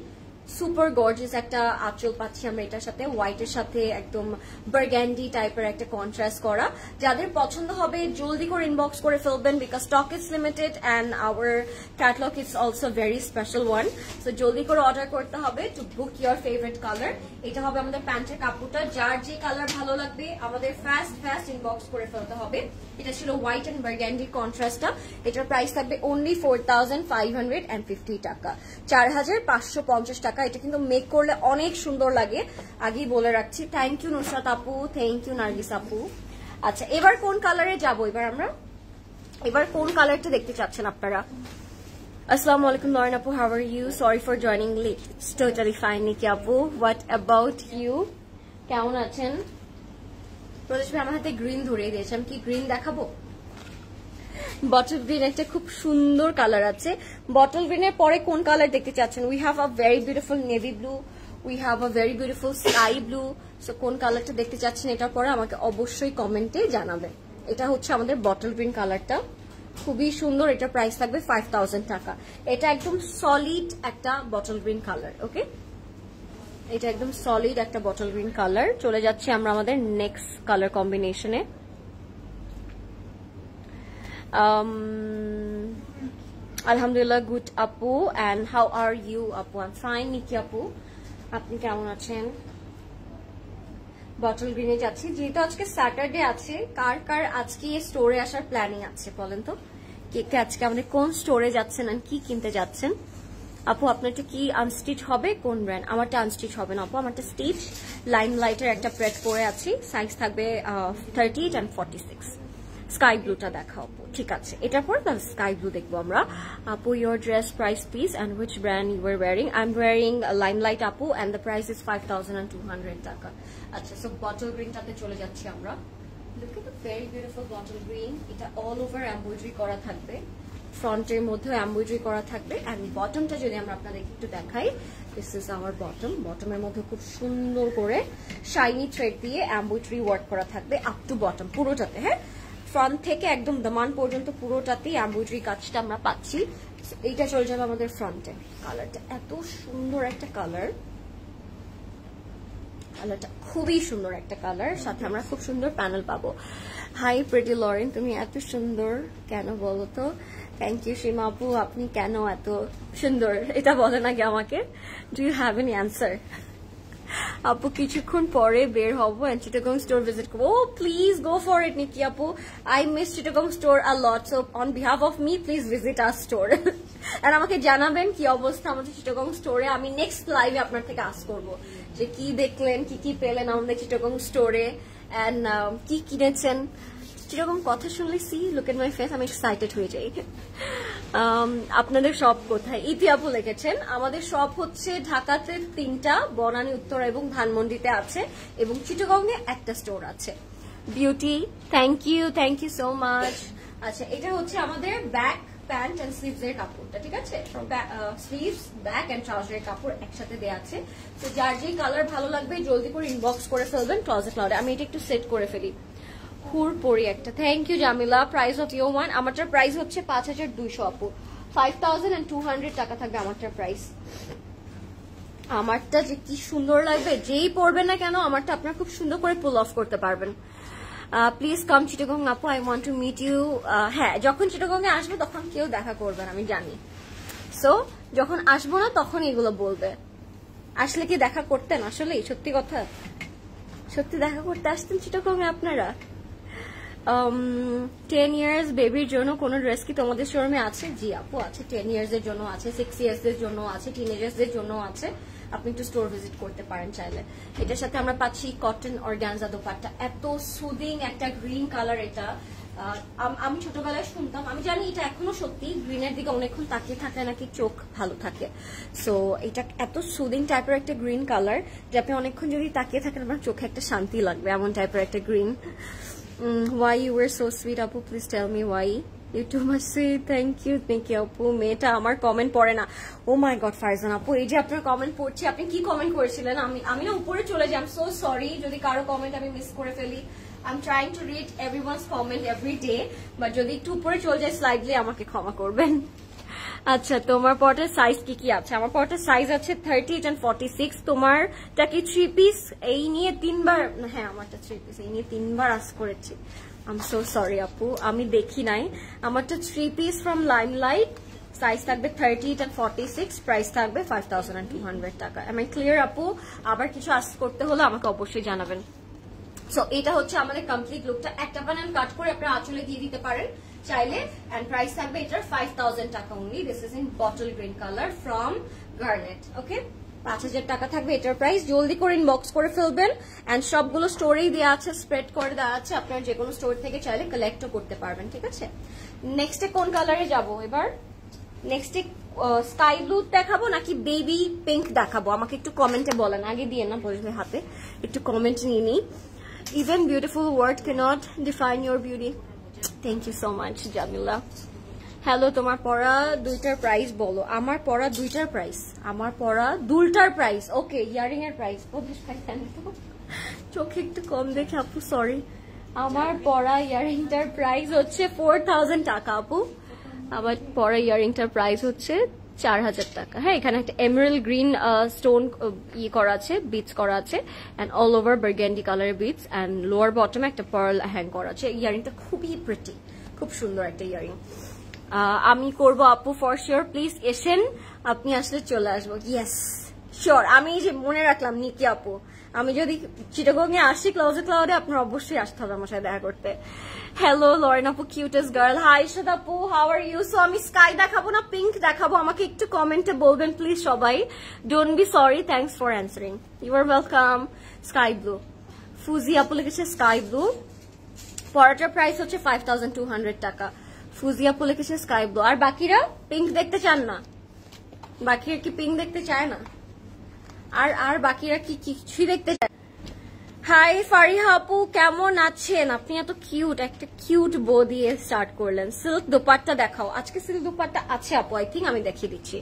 super gorgeous একটা আঁচল পাচ্ছি আমরা এটার সাথে। হোয়াইটের সাথে একদম বার্গ্যান্ডি টাইপের একটা কন্ট্রাস্ট করা। যাদের পছন্দ হবে জলদি করে ইনবক্স করে ফেলবেন because stock is limited and our catalogue is also very special one. So জলদি করে অর্ডার করতে হবে to book your favourite colour. এটা হবে আমাদের প্যান্টের কাপড়টা। যার যে কালার ভালো লাগবে আমাদের ফাস্ট ইনবক্স করে ফেলতে হবে। এটা ছিল হোয়াইট অ্যান্ড বার্গ্যান্ডি কন্ট্রাস্টটা। এটার প্রাইস থাকবে অনলি 4550 টাকা, 4550 টাকা। এটা কিন্তু মেক করলে অনেক সুন্দর লাগে, আগেই বলে রাখছি। থ্যাংক ইউ নুসরাত আপু, থ্যাংক ইউ নার্গিস আপু। আচ্ছা, এবার কোন কালারে যাবো? এবার কোন কালারটা দেখতে চাচ্ছেন আপনারা? আসসালামু আলাইকুম নয়ন আপু, how are you? Sorry for joining late. It's totally fine. Niki আপু, হোয়াট অ্যাবাউট ইউ? কেমন আছেন? প্রদেশ ভাই আমার হাতে গ্রিন ধরিয়ে দিয়েছে, আমি কি গ্রিন দেখাবো? বটল গ্রিন একটা খুব সুন্দর কালার আছে। বটল গ্রিনের পরে কোন কালার দেখতে চাচ্ছেন? We have a very beautiful navy blue, we have a very beautiful sky blue. So কোন কালারটা দেখতে চাচ্ছেন এটার পরে আমাকে অবশ্যই কমেন্টে জানাবেন। এটা হচ্ছে আমাদের বটল গ্রিন কালারটা, খুবই সুন্দর। এটা প্রাইস থাকবে 5000 টাকা। এটা একদম সলিড একটা বটল গ্রিন কালার। ওকে, এটা একদম সলিড একটা বটল গ্রিন কালার। চলে যাচ্ছি আমরা আমাদের নেক্সট কালার কম্বিনেশনে। আলহামদুলিল্লাহ, গুড আপু। অ্যান্ড হাউ আর ইউ আপু? I am fine. নিকি আপু, আপনি কেমন আছেন? বটল গ্রিনে যাচ্ছি। যেহেতু আজকে স্যাটারডে আছে, কার কার আজকে স্টোরে আসার প্ল্যানিং আছে বলেন তো? কে আজকে আমাদের কোন স্টোরে যাচ্ছেন আর কি কিনতে যাচ্ছেন? আপু আপনারটা কি আনস্টিচ হবে? কোন ব্র্যান্ড? আমারটা আনস্টিচ হবে না আপু, আমারটা স্টিচ। লাইম লাইটের একটা প্রেড পরে আছি, সাইজ থাকবে 38 and 46। স্কাই ব্লুটা দেখা আপু, ঠিক আছে। এটার পর স্কাই ব্লু দেখবো আমরা। আপু your dress price please and which brand you are wearing? I am wearing Limelight আপু অ্যান্ড দ্য প্রাইস ইজ 5200 টাকা। আচ্ছা, সো বটল গ্রিনটাতে চলে যাচ্ছি আমরা। Look at the very beautiful bottle green. এটা অল ওভার এমব্রয়ডারি করা থাকবে, ফ্রন্টের মধ্যে এমব্রয়ডারি করা থাকবে। অ্যান্ড বটমটা যদি আমরা আপনাদের একটু দেখাই, দিস ইজ আওয়ার বটম। বটমের মধ্যে খুব সুন্দর করে শাইনি থ্রেড দিয়ে এমব্রয়ডারি ওয়ার্ক করা থাকবে আপ টু বটম পুরোটাতে। হ্যাঁ, ফ্রন্ট থেকে একদম দামান পর্যন্ত পুরোটাতেই এমব্রয়ডারি কাজটা আমরা পাচ্ছি। এইটা চলে যাবে আমাদের ফ্রন্টে। কালারটা এত সুন্দর একটা কালার, কালারটা খুবই সুন্দর একটা কালার। সাথে আমরা খুব সুন্দর প্যানেল পাবো। হাই প্রিটি লরেন, তুমি এত সুন্দর কেন বলো তো? থ্যাংক ইউ সীমা আপু, আপনি কেন এত সুন্দর এটা বলেন আগে আমাকে। Do you have any answer? আপু কিছুক্ষণ পরে বের হবো এন্ড চিটাগং স্টোর ভিজিট করবো। ও please go for it Niki আপু, I miss Chittagong store a lot. So on behalf of me please visit our store and আমাকে জানাবেন কি অবস্থা আমাদের চিটাগং স্টোরে। আমি নেক্সট লাইভে আপনার থেকে আস্ক করবো যে কি দেখলেন, কি পেলেন আমাদের চিটাগং স্টোরে এন্ড কি কিনেছেন। যেরকম কথা শুনলে see look at my face, আমি এক্সাইটেড হয়ে যাই। আপনাদের শপ কোথায়? ইতি আপু লিখেছেন আমাদের শপ হচ্ছে ঢাকাতে 3টা, বনানী, উত্তরা এবং ধানমন্ডিতে আছে, এবং চিটাগংয়ে একটা স্টোর আছে। Beauty, thank you so much. আচ্ছা, এটা হচ্ছে আমাদের ব্যাক প্যান্ট এন্ড স্লিভস এর কাপড়টা, ঠিক আছে? স্লিভস, ব্যাক এন্ড ট্রাউজারের কাপড় একসাথে দেওয়া আছে। তো যার যেই কালার ভালো লাগবে জলদি করে ইনবক্স করে ফেলবেন ক্লোজেট ক্লাউডে। আমি এটা একটু সেট করে ফেলি। হুরপরি একটা, thank you Jamila. Price of your one, আমারটার প্রাইস হচ্ছে 5200 আপু, 5200 টাকা থাকবে আমারটার প্রাইস। আমারটা যে কি সুন্দর লাগবে, যেই পরবেন না কেন আমারটা আপনারা খুব সুন্দর করে পুল অফ করতে পারবেন। প্লিজ কাম চিটাগং আপু, I want to meet you. হ্যাঁ, যখন চিটাগং এ আসবো তখন কেউ দেখা করবেন আমি জানি, সো যখন আসবো না তখন এগুলো বলবে। আসলে কি দেখা করতেন? আসলে সত্যি কথা, সত্যি দেখা করতে আসতেন চিটাগং এ আপনারা? 10 ইয়ার্স বেবির জন্য কোন ড্রেস কি তোমাদের শোরুমে আছে? জি আপু আছে, 10 ইয়ার্স এর জন্য আছে, 6 ইয়ার্স এর জন্য আছে, টিনেজার্স এর জন্য আছে। আপনি একটু স্টোর ভিজিট করতে পারেন চাইলে। এটার সাথে আমরা পাচ্ছি কটন অর্গানজা দোপাট্টা, এত সুদিং একটা গ্রিন কালার। এটা আমি ছোটবেলায় শুনতাম, আমি জানি এটা এখনো সত্যি, গ্রিনের দিকে অনেকক্ষণ তাকিয়ে থাকলে নাকি চোখ ভালো থাকে। সো এটা এত সুদিং টাইপের একটা গ্রিন কালার যে আপনি অনেকক্ষণ যদি তাকিয়ে থাকেন আপনার চোখে একটা শান্তি লাগবে, এমন টাইপের একটা green. Why you were so sweet আপু, please tell me why you too much sweet. Thank you আপু। মেয়েটা আমার কমেন্ট পড়ে না। ও মাই গড ফারজান আপু, এই যে আপনার কমেন্ট পড়ছি, আপনি কি কমেন্ট করেছিলেন? আমি না উপরে চলে যাই, সো সরি যদি কারো কমেন্ট আমি মিস করে ফেলি। I'm trying to read everyone's comment every day, but যদি একটু উপরে চলে যায় স্লাইডলি আমাকে ক্ষমা করবেন। আচ্ছা, তোমার পটার সাইজ কি কি আছে? আমার পটার সাইজ আছে 38 and 46। তোমারটা কি 3 পিস? এই নিয়ে 3 বার, হ্যাঁ আমারটা 3 পিস, এই নিয়ে 3 বার আস্ক করেছি। I'm so sorry আপু, আমি দেখি নাই। আমারটা 3 পিস ফ্রম লাইমলাইট, সাইজ থাকবে 38 and 46, প্রাইস থাকবে 5200 টাকা। Am I clear আপু? আবার কিছু আস্ক করতে হলে আমাকে অবশ্যই জানাবেন। সো এটা হচ্ছে আমাদের কমপ্লিট লুকটা। একটা বানান কাট করে আপনারা আঁচলে দিয়ে দিতে পারেন চাইলে, এন্ড প্রাইস থাকবে এটার 5000 টাকা only. This is in bottle green colour from Garnet. Okay, 5000 টাকা থাকবে এটার প্রাইস। জলদি করে ইনবক্স করে ফেলবেন, এন্ড সবগুলো স্টোরেই দেওয়া আছে, স্প্রেড করে দেওয়া আছে, আপনারা যে কোনো স্টোর থেকে চাইলে কালেক্টও করতে পারবেন। ঠিক আছে, নেক্সটে কোন কালারে যাব এবার? নেক্সটে স্কাই ব্লু দেখাবো নাকি বেবি পিঙ্ক দেখাবো? আমাকে একটু কমেন্টে বলেন, আগে দিয়ে না বলবে হাতে, একটু কমেন্ট নিয়ে নিই। Even beautiful word cannot define your beauty. Thank you so much Jamila. Hello, তোমার পড়া দুইটার প্রাইস বলো। আমার পড়া দুইটার প্রাইস, আমার পড়া দুলটার প্রাইস। ওকে, ইয়ারিং এর প্রাইস চোখে একটু কম দেখে আপু, সরি। আমার পড়া ইয়ারিংটার প্রাইস হচ্ছে 4000 টাকা আপু। আমার পড়া ইয়ারিংটার প্রাইস হচ্ছে 4000 টাকা। হ্যাঁ, এখানে একটা এমারেল্ড গ্রিন স্টোন করা আছে, বিটস করা আছে, এন্ড অল ওভার বার্গেন্ডি কালারের বিটস, এন্ড লোয়ার বটমে একটা পার্ল হ্যাং করা আছে। ইয়ারিংটা খুবই প্রিটি, খুব সুন্দর একটা ইয়ারিং। আমি করব আপু ফর শিওর, প্লিজ এসেন, আপনি আসলে চলে আসবো। ইয়েস শিওর, আমি যে মনে রাখলাম নিকি আপু, আমি যদি চিটাগং এ আসি ক্লাউডে, আপনার অবশ্যই আসতে হবে আমার সাথে দেখা করতে। হ্যালো লরেন আপু, কিউটেস্ট গার্ল। হাই ইশাদ আপু, হাউ আর ইউ? সো আমি স্কাই দেখাবো না পিঙ্ক দেখাবো? আমাকে একটু কমেন্টে বলবেন প্লিজ সবাই। Don't be sorry, thanks for answering. You are welcome. Sky blue, Fuji আপু লিখেছে স্কাই ব্লু। পরাটার প্রাইস হচ্ছে 5200 টাকা। ফুজি আপু লিখেছে স্কাই ব্লু। আর বাকিরা পিঙ্ক দেখতে চান না? বাকিরা কি পিঙ্ক দেখতে চায় না? আর বাকিরা কি কিছুই দেখতে চায়? হাই ফারিহা আপু, কেমন আছেন আপনি? এত কিউট, একটা কিউট বো দিয়ে স্টার্ট করলেন। সিল্ক দোপাট্টা দেখাও। আজকে সিল্ক দোপাট্টা আছে আপু, আই থিঙ্ক আমি দেখিয়ে দিচ্ছি।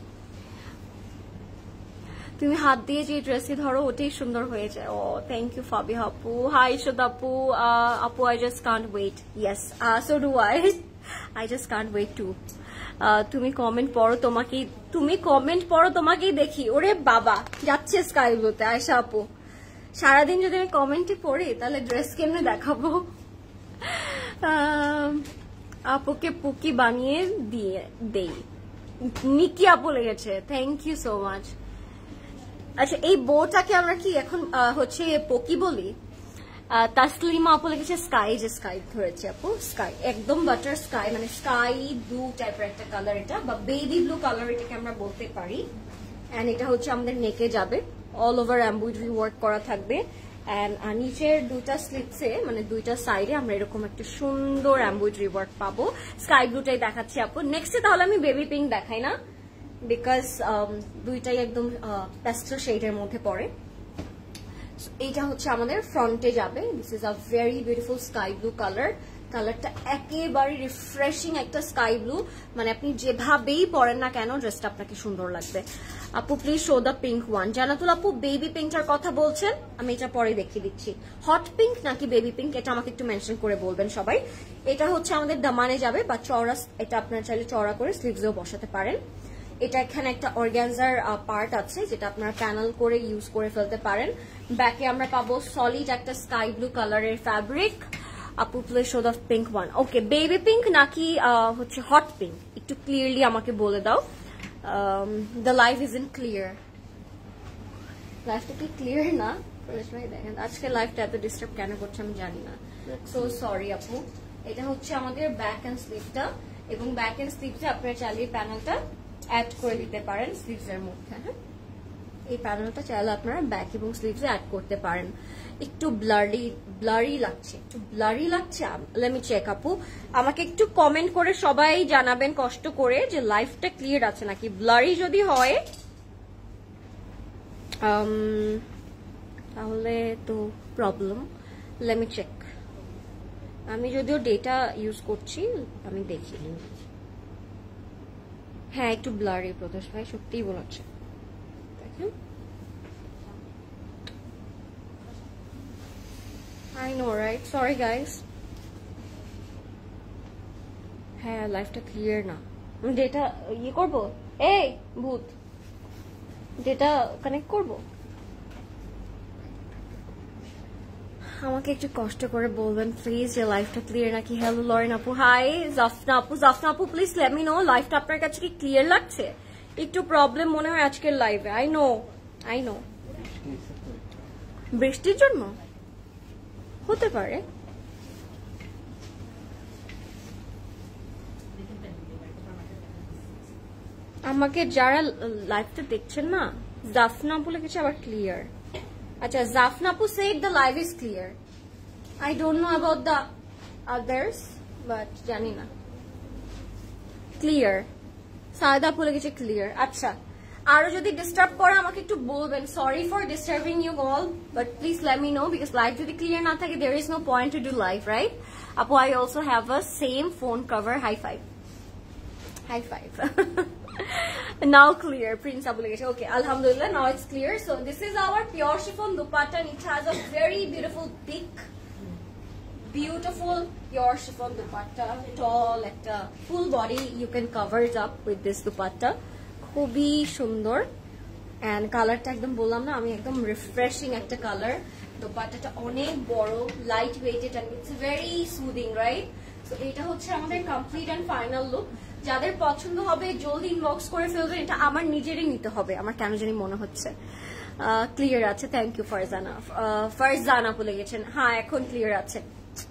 তুমি হাত দিয়ে যে ড্রেসে ধরো ওটাই সুন্দর হয়ে যায়। ও থ্যাংক ইউ ফাবিহা আপু। হাই ইশাদ আপু, আপু I just can't wait. Yes, so do I just can't wait too. তুমি কমেন্ট পড়ো, তোমাকেই দেখি। ওরে বাবা, যাচ্ছে স্কাই ব্লুতে আয়শা আপু। সারাদিন যদি আমি কমেন্টে পড়ি তাহলে ড্রেস কেমনে দেখাবো? আপুকে পুকি বানিয়ে দিয়ে দেই, নিকি আপু লেগেছে। Thank you so much. আচ্ছা, এই বোটাকে আমরা কি এখন হচ্ছে পকি বলি? তাসলিমা আপু লিখেছে স্কাই, যে স্কাই ধরেছে আপু, স্কাই একদম বাটার স্কাই, মানে স্কাই ব্লু টাইপের একটা কালার এটা, বা বেবি ব্লু কালার এটাকে আমরা বলতে পারি। এন্ড এটা হচ্ছে আমাদের নেকে যাবে, অল ওভার এমব্রয়ডারি ওয়ার্ক করা থাকবে। এন্ড নিচের দুইটা স্লিপসে, মানে দুইটা সাইডে আমরা এরকম একটা সুন্দর এমব্রয়ডারি ওয়ার্ক পাবো। স্কাই ব্লুটাই দেখাচ্ছি আপু। নেক্সটে তাহলে আমি বেবি পিঙ্ক দেখাই না, বিকজ দুইটাই একদম প্যাস্টেল শেডের মধ্যে পড়ে। এইটা হচ্ছে আমাদের ফ্রন্টে যাবে। This is a very beautiful sky blue colour. কালারটা একেবারে রিফ্রেশিং একটা স্কাই ব্লু, মানে আপনি যেভাবেই পরেন না কেন ড্রেসটা আপনাকে সুন্দর লাগবে। আপু please show the pink one. Jannatul আপু বেবি পিঙ্কটার কথা বলছেন, আমি এটা পরে দেখিয়ে দিচ্ছি। হট পিঙ্ক নাকি বেবি পিঙ্ক এটা আমাকে একটু মেনশন করে বলবেন সবাই। এটা হচ্ছে আমাদের দামানে যাবে বা চওড়া, এটা আপনারা চাইলে চওড়া করে স্লিভসেও বসাতে পারেন। এটা এখানে একটা অর্গানজার পার্ট আছে যেটা আপনারা প্যানেল করে ইউজ করে ফেলতে পারেন। ব্যাকে আমরা পাবো সলিড একটা স্কাই ব্লু কালারের ফ্যাব্রিক। আপু please show the pink one. Okay, baby pink নাকি হচ্ছে হট পিঙ্ক একটু ক্লিয়ারলি আমাকে বলে দাও। The live is in clear. লাইভটা কি ক্লিয়ার না? দেখেন আজকে লাইভটা এত ডিস্টার্ব কেন করছে আমি জানি না, সো সরি আপু। এটা হচ্ছে আমাদের ব্যাক এন্ড স্লিভটা, এবং ব্যাক এন্ড স্লিভসে আপনারা চাইলে প্যানেলটা অ্যাড করে দিতে পারেন স্লিভস এর মধ্যে। হ্যাঁ, এই প্যানেলটা চাইলে আপনারা ব্যাক এবং স্লিভসে অ্যাড করতে পারেন। একটু ব্লারি লাগছে, একটু ব্লারি লাগছে। লেট মি চেক আপু, আমাকে একটু কমেন্ট করে সবাই জানাবেন কষ্ট করে যে লাইভটা ক্লিয়ার আছে নাকি। ব্লারি যদি হয় তাহলে তো প্রবলেম। Let me check. আমি যদিও ডেটা ইউজ করছি, আমি দেখি। হ্যাঁ একটু ব্লারি প্রকাশ ভাই, সত্যিই বলছে। দেখেন I know right, sorry guys. হ্যাঁ লাইফটা ক্লিয়ার না, আমি ডেটা ইয়ে করবো। এই ভূত, ডেটা কানেক্ট করবো। আমাকে একটু কষ্ট করে বলবেন প্লিজ যে লাইফটা ক্লিয়ার নাকি। হ্যালো লরেন আপু, হাই জাফনা আপু। জাফনা আপু প্লিজ লেট মি নো লাইফটা আপনার কাছে কি ক্লিয়ার লাগছে? একটু প্রবলেম মনে হয় আজকের লাইভে। আই নো বৃষ্টির জন্য হতে পারে। আমাকে যারা লাইভটা দেখছেন না, জাফনা আপু লিখেছে আবার ক্লিয়ার। আচ্ছা, জাফনা আপু said the live is clear. I don't know about the others, but জানি না। ক্লিয়ার। সায়দা আপু লিখেছে ক্লিয়ার। আচ্ছা, আরো যদি ডিস্টার্ব করে আমাকে একটু বলবেন। Sorry for disturbing you all, but please let me know, because live যদি ক্লিয়ার না থাকে there is no point to do live, right? আপু, I also have a same phone cover. High five. Now clear. Prince Abu Legesh. Okay, alhamdulillah, now it's clear. So this is our pure chiffon dupatta, and it has a very beautiful big, beautiful pure chiffon dupatta, tall, একটা full body you can cover it up with this dupatta. খুবই সুন্দর, and কালারটা একদম বললাম না আমি, একদম refreshing একটা কালার। দুপাট্টাটা অনেক বড়, light weighted, and it's very soothing, right? So এটা হচ্ছে আমাদের কমপ্লিট এন্ড ফাইনাল লুক। যাদের পছন্দ হবে জলদি ইনবক্স করে ফেলবেন, এটা আমার নিজেরই নিতে হবে, আমার কেন জানি মনে হচ্ছে। ক্লিয়ার আছে, থ্যাংক ইউ ফারজানা বলে গেছেন। হ্যাঁ এখন ক্লিয়ার আছে,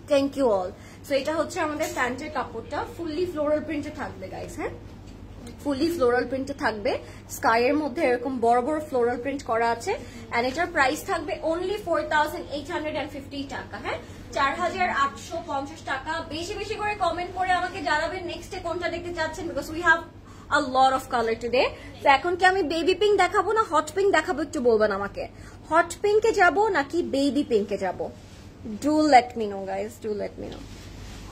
থ্যাংক ইউ অল। সো এটা হচ্ছে আমাদের প্যান্টের কাপড়টা, ফুললি ফ্লোরাল প্রিন্টে থাকবে গাইস। হ্যাঁ, ফুললি ফ্লোরাল প্রিন্টে থাকবে, স্কাই এর মধ্যে এরকম বড় বড় ফ্লোরাল প্রিন্ট করা আছে, এন্ড এটার প্রাইস থাকবে অনলি 4850 টাকা। হ্যাঁ, 4850 টাকা। বেশি বেশি করে কমেন্ট করে আমাকে জানাবেন নেক্সটে কোনটা দেখতে চাচ্ছেন, because we have a lot of color today. তো এখন কি আমি বেবি পিঙ্ক দেখাবো না হট পিঙ্ক দেখাবো একটু বলবেন আমাকে। হট পিঙ্কে যাব নাকি বেবি পিঙ্কে যাব? Do let me know guys, do let me know.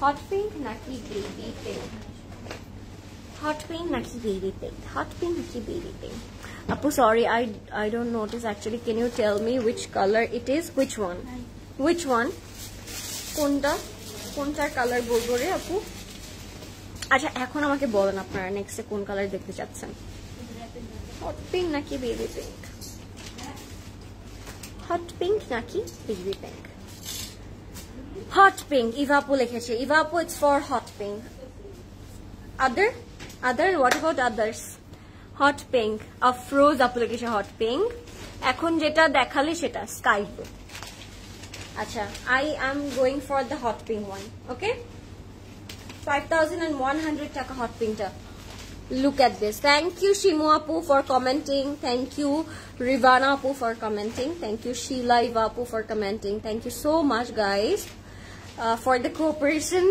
Hot pink নাকি baby pink? Hot pink naki baby pink? Hot pink naki baby pink? Apu, sorry, I don't notice actually. Can you tell me which color it is? Which one? Which one? কোনটার colour বলবো রে আপু? আচ্ছা এখন আমাকে বলেন আপনারা নেক্সটে কোন কালার দেখতে চাচ্ছেন, হট পিঙ্ক নাকি বেবি পিঙ্ক? হট পিঙ্ক নাকি baby pink? Hot pink. Eva আপু লিখেছে, ইভা আপু it's for hot pink. Other, what about others? Hot pink, afroz application hot pink. এখন যেটা দেখালে সেটা স্কাই ব্লু। আচ্ছা, I am going for the hot pink one. Okay, 5100 টাকা hot pink টা। Look at this. Thank you Shimu apu for commenting. Thank you Rivana apu for commenting. Thank you Sheila Iva apu for commenting. Thank you so much guys. For the cooperation.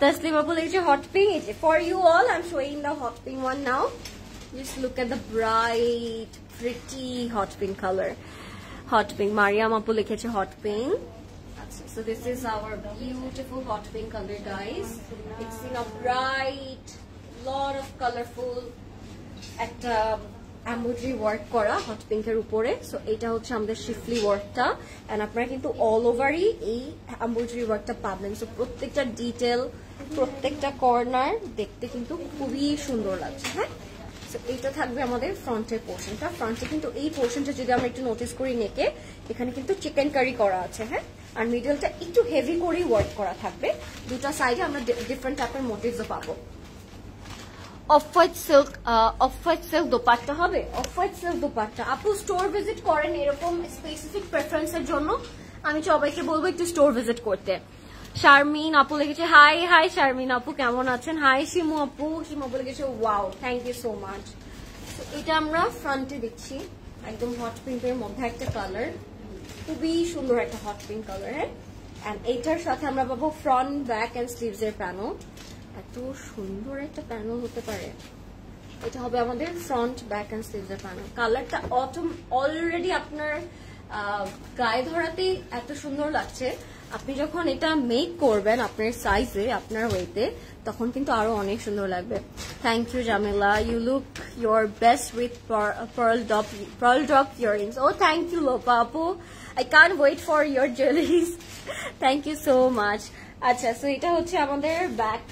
Taslim apu like hot pink. For you all, I'm showing the hot pink one now. Just look at the bright, pretty hot pink color. Hot pink. Mariam apu like hot pink. So this is our beautiful hot pink color, guys. It's in a bright, lot of colorful একটা embroidery work করা hot পিঙ্কের উপরে। So এটা হচ্ছে আমাদের শিফলি ওয়ার্কটা, and আপনারা কিন্তু অল ওভারই এই এমব্রয়ডারি ওয়ার্কটা পাবেন। সো প্রত্যেকটা ডিটেল, প্রত্যেকটা কর্নার দেখতে কিন্তু খুবই সুন্দর লাগছে। হ্যাঁ, সো এইটা থাকবে আমাদের ফ্রন্টের পোর্শনটা। ফ্রন্টে কিন্তু এই পোর্শনটা যদি আমরা একটু নোটিস করি নেকে, এখানে কিন্তু চিকেন কারি করা আছে। হ্যাঁ, আর মিডলটা একটু হেভি করেই ওয়ার্ক করা থাকবে। দুটো সাইডে আমরা ডিফারেন্ট টাইপের মোটিভসও পাবো। অফ হোয়াইট সিল্ক দোপাট্টা হবে। অফ হোয়াইট সিল্ক দোপাট্টা আপু স্টোর ভিজিট করেন এরকম স্পেসিফিক প্রেফারেন্সের জন্য, আমি সবাইকে বলবো একটু স্টোর ভিজিট করতে। শারমিন আপু লিখেছে হাই হাই। শারমিন আপু কেমন আছেন? হাই শিমু আপু। শিমু আপু লিখেছে wow, thank you so much. এটা আমরা ফ্রন্টে দিচ্ছি, একদম হট পিঙ্কের মধ্যে একটা কালার, খুবই সুন্দর একটা হট পিঙ্ক কালার। হ্যাঁ, এন্ড এইটার সাথে আমরা পাবো ফ্রন্ট, ব্যাক এন্ড স্লিভস এর প্যানেল। এত সুন্দর একটা প্যানেল হতে পারে। এটা হবে আমাদের ফ্রন্ট, ব্যাক এন্ড স্লিভস এর প্যানেল। কালারটা অলরেডি আপনার গায়ে ধরাতেই এত সুন্দর লাগছে। আপনি যখন এটা মেক করবেন আপনার সাইজে, আপনার ওয়েতে, তখন কিন্তু আরো অনেক সুন্দর লাগবে। Thank you Jamila, you look your best with pearl drop earrings. Oh, thank you Lopa আপু, I can't wait for your jewelries. Thank you so much. আচ্ছা, সো এটা হচ্ছে আমাদের ব্যাক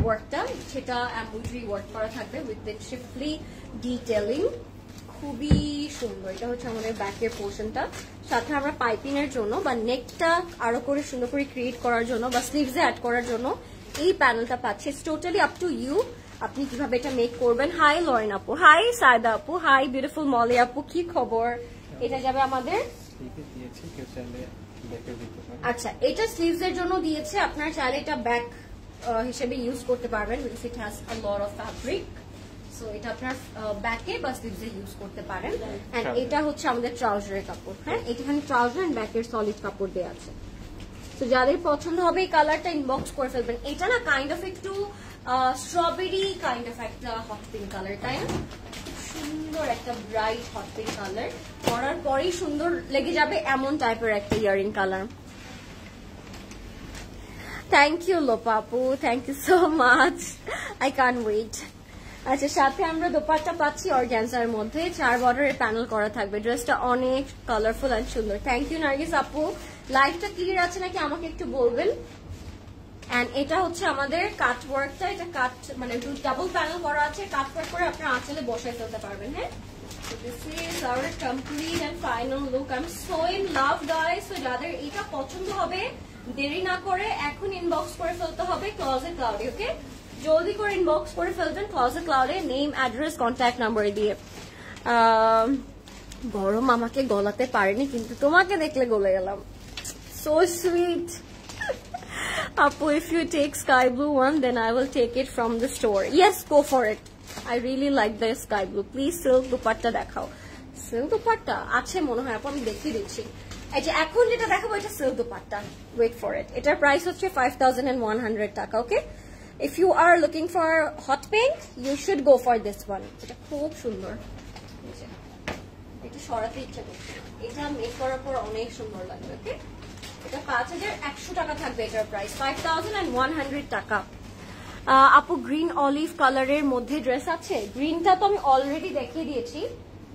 ওয়ার্কটা, সেটা এমব্রয়ডারি ওয়ার্ক করা থাকবে উইথ দ্য শিফলি ডিটেলিং, খুবই সুন্দর। এটা হচ্ছে আমাদের ব্যাকের পোর্শনটা। সাথে আমরা পাইপিং এর জন্য বা নেকটা আরো করে সুন্দর করে ক্রিয়েট করার জন্য বা স্লিভসে অ্যাড করার জন্য এই প্যানেলটা পাচ্ছি। It's totally up to you, আপনি কিভাবে এটা মেক করবেন। হাই লরেন আপু, হাই সায়দা আপু, হাই বিউটিফুল মলি আপু, কি খবর? এটা যাবে আমাদের, আচ্ছা এটা স্লিভস এর জন্য দিয়েছে, আপনারা চাইলে এটা ব্যাক হিসেবে ইউজ করতে পারবেন, because it has a lot of fabric. So এটা আপনার ব্যাকে বা স্লিভসে ইউজ করতে পারেন। এন্ড এটা হচ্ছে আমাদের ট্রাউজারের কাপড়। হ্যাঁ, এখানে ট্রাউজার এন্ড ব্যাকের সলিড কাপড় দেওয়া আছে। তো যাদের পছন্দ হবে এই কালারটা ইনবক্স করে ফেলবেন। এটা না কাইন্ড অফ একটু স্ট্রবেরি কাইন্ড অফ একটা হট পিঙ্ক কালার, তাই না? সুন্দর একটা ব্রাইট হট পিঙ্ক কালার, পরার পরেই সুন্দর লেগে যাবে এমন টাইপের একটা earring colour. Thank you Lopa আপু, thank you so much, I can't wait. আচ্ছা, সাথে আমরা দোপাট্টা পাচ্ছি অর্গানজার মধ্যে, 4 বর্ডারের প্যানেল করা থাকবে। ড্রেসটা অনেক কালারফুল এন্ড সুন্দর। থ্যাংক ইউ নার্গিস আপু। লাইভটা ক্লিয়ার আছে নাকি আমাকে একটু বলবেন। এন্ড এটা হচ্ছে আমাদের কাট ওয়ার্কটা, এটা কাট মানে ডাবল প্যানেল করা আছে, কাট ওয়ার্ক করে আপনার আঁচলে বসায় ফেলতে পারবেন। হ্যাঁ, so this is our complete and final look. I'm so in love guys. So যাদের এটা পছন্দ হবে দেরি না করে এখন ইনবক্স করে ফেলতে হবে ক্লোজেট ক্লাউডে। ওকে, জলদি করে ইনবক্স করে ফেলবেন ক্লোজেট ক্লাউডে, নেম, অ্যাড্রেস, কন্ট্যাক্ট নাম্বার দিয়ে। গরম আমাকে গলাতে পারেনি, কিন্তু তোমাকে দেখলে গলে গেলাম। So sweet. Apu, if you take sky blue one, then I will take it from the store. Yes, go for it. I really like the sky blue. Please silk dupatta দেখাও। Silk dupatta আছে মনে হয় আপু, আমি দেখিয়ে দিচ্ছি। এই যে এখন যেটা দেখাবো এটা silk dupatta. Wait for it. এটার প্রাইস হচ্ছে 5100 টাকা। ওকে, if you are looking for hot pink, you should go for this one. এটা খুব সুন্দর। এটা সরাতে ইচ্ছা করছে, এটা মেক করার পর অনেক সুন্দর লাগবে। ওকে, এটা 5100 টাকা থাকবে, এটার প্রাইস 5100 টাকা। আপু গ্রিন অলিভ কালারের মধ্যে ড্রেস আছে। গ্রিনটা তো আমি অলরেডি দেখিয়ে দিয়েছি,